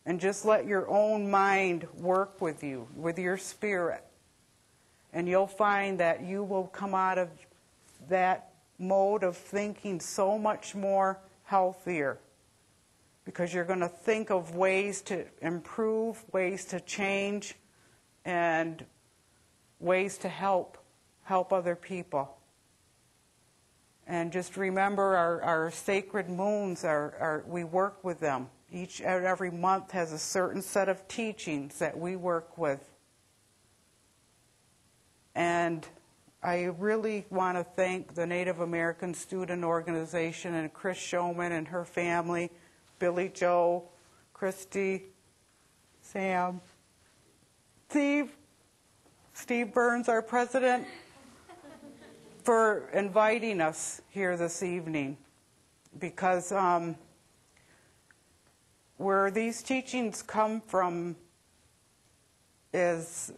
and just let your own mind work with you, with your spirit. And you'll find that you will come out of that mode of thinking so much more healthier, because you're going to think of ways to improve, ways to change, and ways to help other people. And just remember our sacred moons, we work with them. Every month has a certain set of teachings that we work with. And I really want to thank the Native American Student Organization and Chris Showman and her family, Billy Joe, Christy, Sam, Steve Burns, our president, for inviting us here this evening. Because where these teachings come from is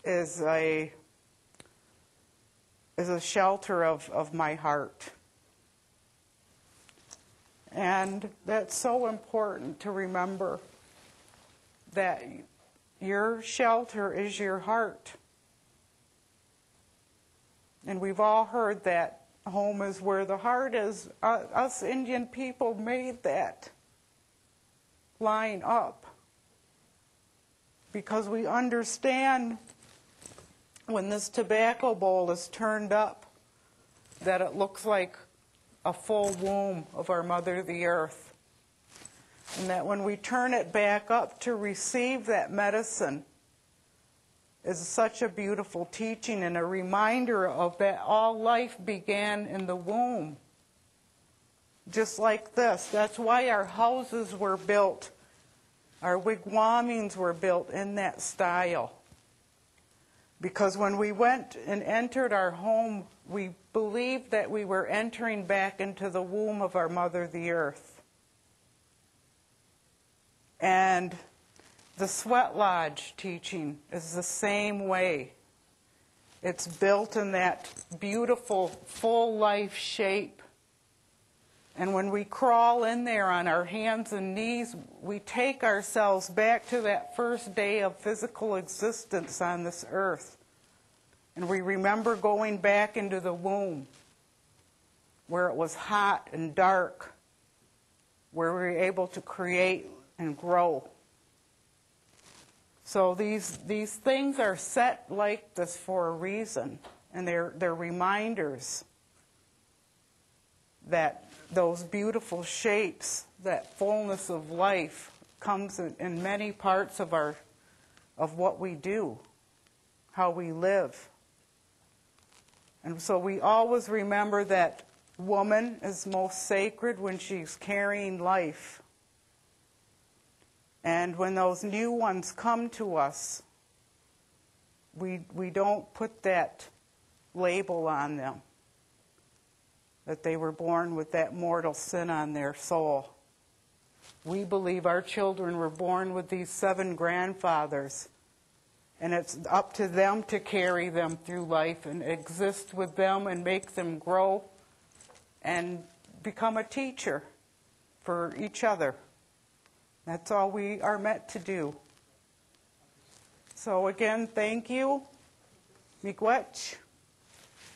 a shelter of my heart. And that's so important to remember, that your shelter is your heart. And we've all heard that home is where the heart is. Us Indian people made that line up, because we understand when this tobacco bowl is turned up, that it looks like a full womb of our Mother the Earth. And that when we turn it back up to receive that medicine is such a beautiful teaching and a reminder of that all life began in the womb. Just like this. That's why our houses were built, our wigwamings were built in that style. Because when we went and entered our home, we believed that we were entering back into the womb of our Mother the Earth. And the Sweat Lodge teaching is the same way. It's built in that beautiful, full life shape. And when we crawl in there on our hands and knees, we take ourselves back to that first day of physical existence on this earth. And we remember going back into the womb, where it was hot and dark, where we were able to create and grow. So these things are set like this for a reason, and they're reminders that those beautiful shapes, that fullness of life, comes in many parts of what we do, how we live. And so we always remember that woman is most sacred when she's carrying life. And when those new ones come to us, we don't put that label on them. that they were born with that mortal sin on their soul. We believe our children were born with these 7 grandfathers, and it's up to them to carry them through life and exist with them and make them grow and become a teacher for each other. That's all we are meant to do. So again, thank you. Miigwech.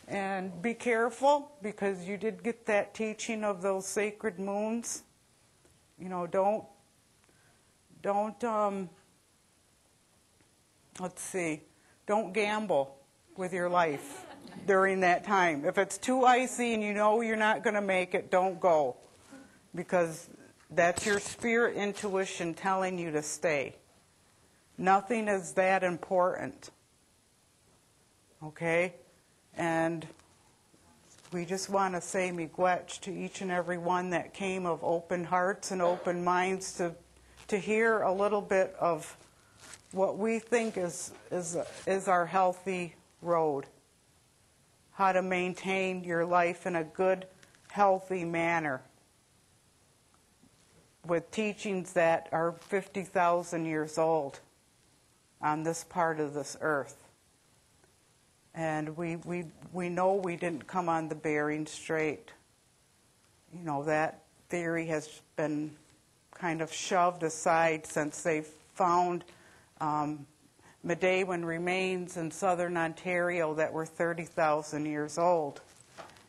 And be careful, because you did get that teaching of those sacred moons. You know, don't gamble with your life during that time. If it's too icy and you know you're not going to make it, don't go, because that's your spirit intuition telling you to stay. Nothing is that important. Okay? And we just want to say miigwech to each and every one that came of open hearts and open minds to hear a little bit of what we think is our healthy road. How to maintain your life in a good, healthy manner with teachings that are 50,000 years old on this part of this earth. And we know we didn't come on the Bering Strait. You know, that theory has been kind of shoved aside since they found Medewan remains in southern Ontario that were 30,000 years old.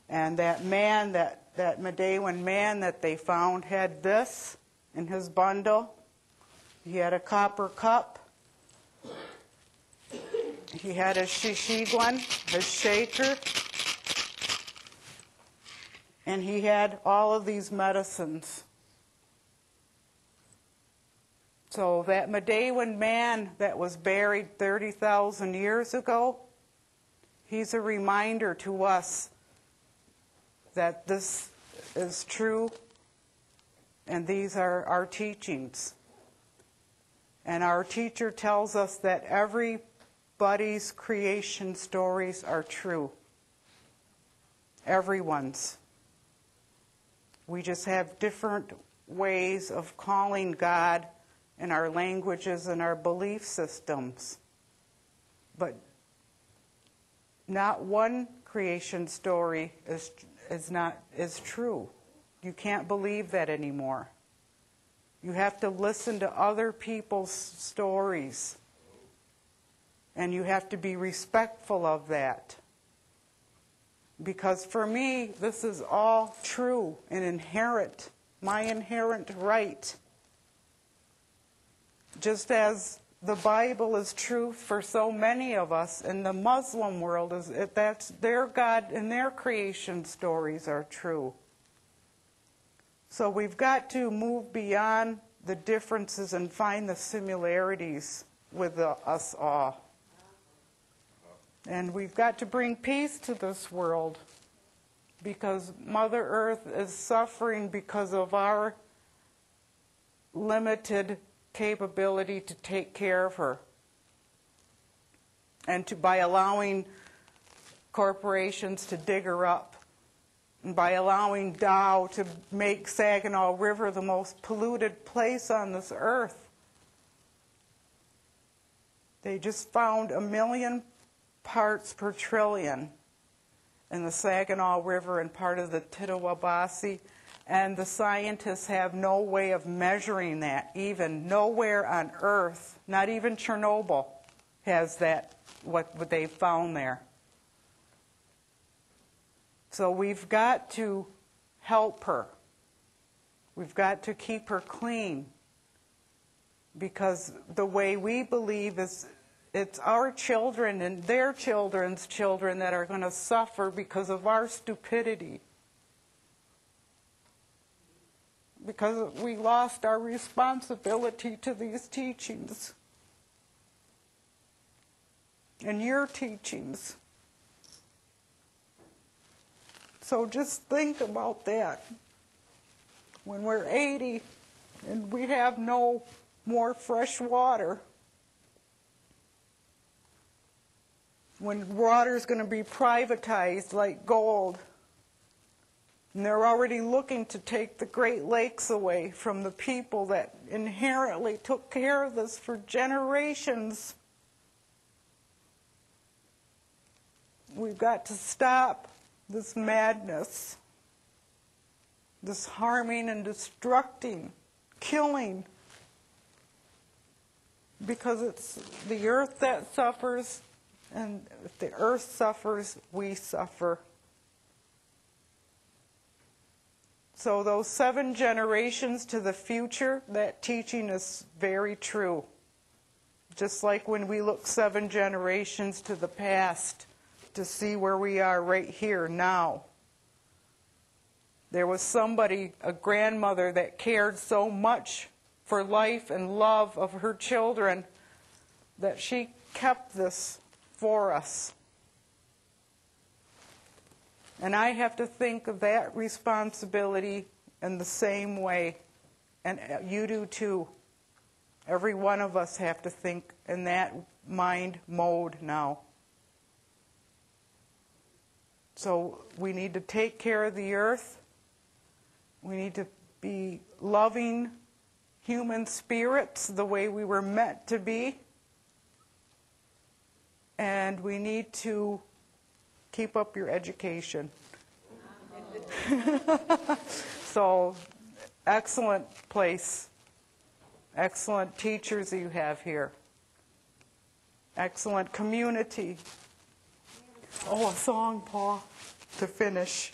And that man, that Medewan man that they found had this in his bundle. He had a copper cup. He had his shishigwan, his shaker, and he had all of these medicines. So that Medewan man that was buried 30,000 years ago, he's a reminder to us that this is true and these are our teachings. And our teacher tells us that everybody's creation stories are true. Everyone's. We just have different ways of calling God in our languages and our belief systems. But not one creation story is true. You can't believe that anymore. You have to listen to other people's stories. And you have to be respectful of that. Because for me, this is all true and inherent, my inherent right. Just as the Bible is true for so many of us, and the Muslim world, that's their God and their creation stories are true. So we've got to move beyond the differences and find the similarities with us all. And we've got to bring peace to this world, because Mother Earth is suffering because of our limited capability to take care of her. And by allowing corporations to dig her up, and by allowing Dow to make Saginaw River the most polluted place on this earth. They just found 1 million parts per trillion in the Saginaw River and part of the Tittawabassi, and the scientists have no way of measuring that, even nowhere on Earth, not even Chernobyl has that, what they found there. So we've got to help her. We've got to keep her clean, because the way we believe is it's our children and their children's children that are going to suffer because of our stupidity. Because we lost our responsibility to these teachings and your teachings. So just think about that. When we're 80 and we have no more fresh water, when water is going to be privatized like gold, And they're already looking to take the Great Lakes away from the people that inherently took care of this for generations. We've got to stop this madness, this harming and destructing, killing, because it's the earth that suffers, and if the earth suffers, we suffer. So those 7 generations to the future, that teaching is very true. Just like when we look 7 generations to the past to see where we are right here now. There was somebody, a grandmother, that cared so much for life and love of her children that she kept this for us. And I have to think of that responsibility in the same way, and you do too. Every one of us have to think in that mind mode now. So we need to take care of the earth. We need to be loving human spirits the way we were meant to be. And we need to keep up your education. So, excellent place. Excellent teachers you have here. Excellent community. Oh, a song, Paul, to finish.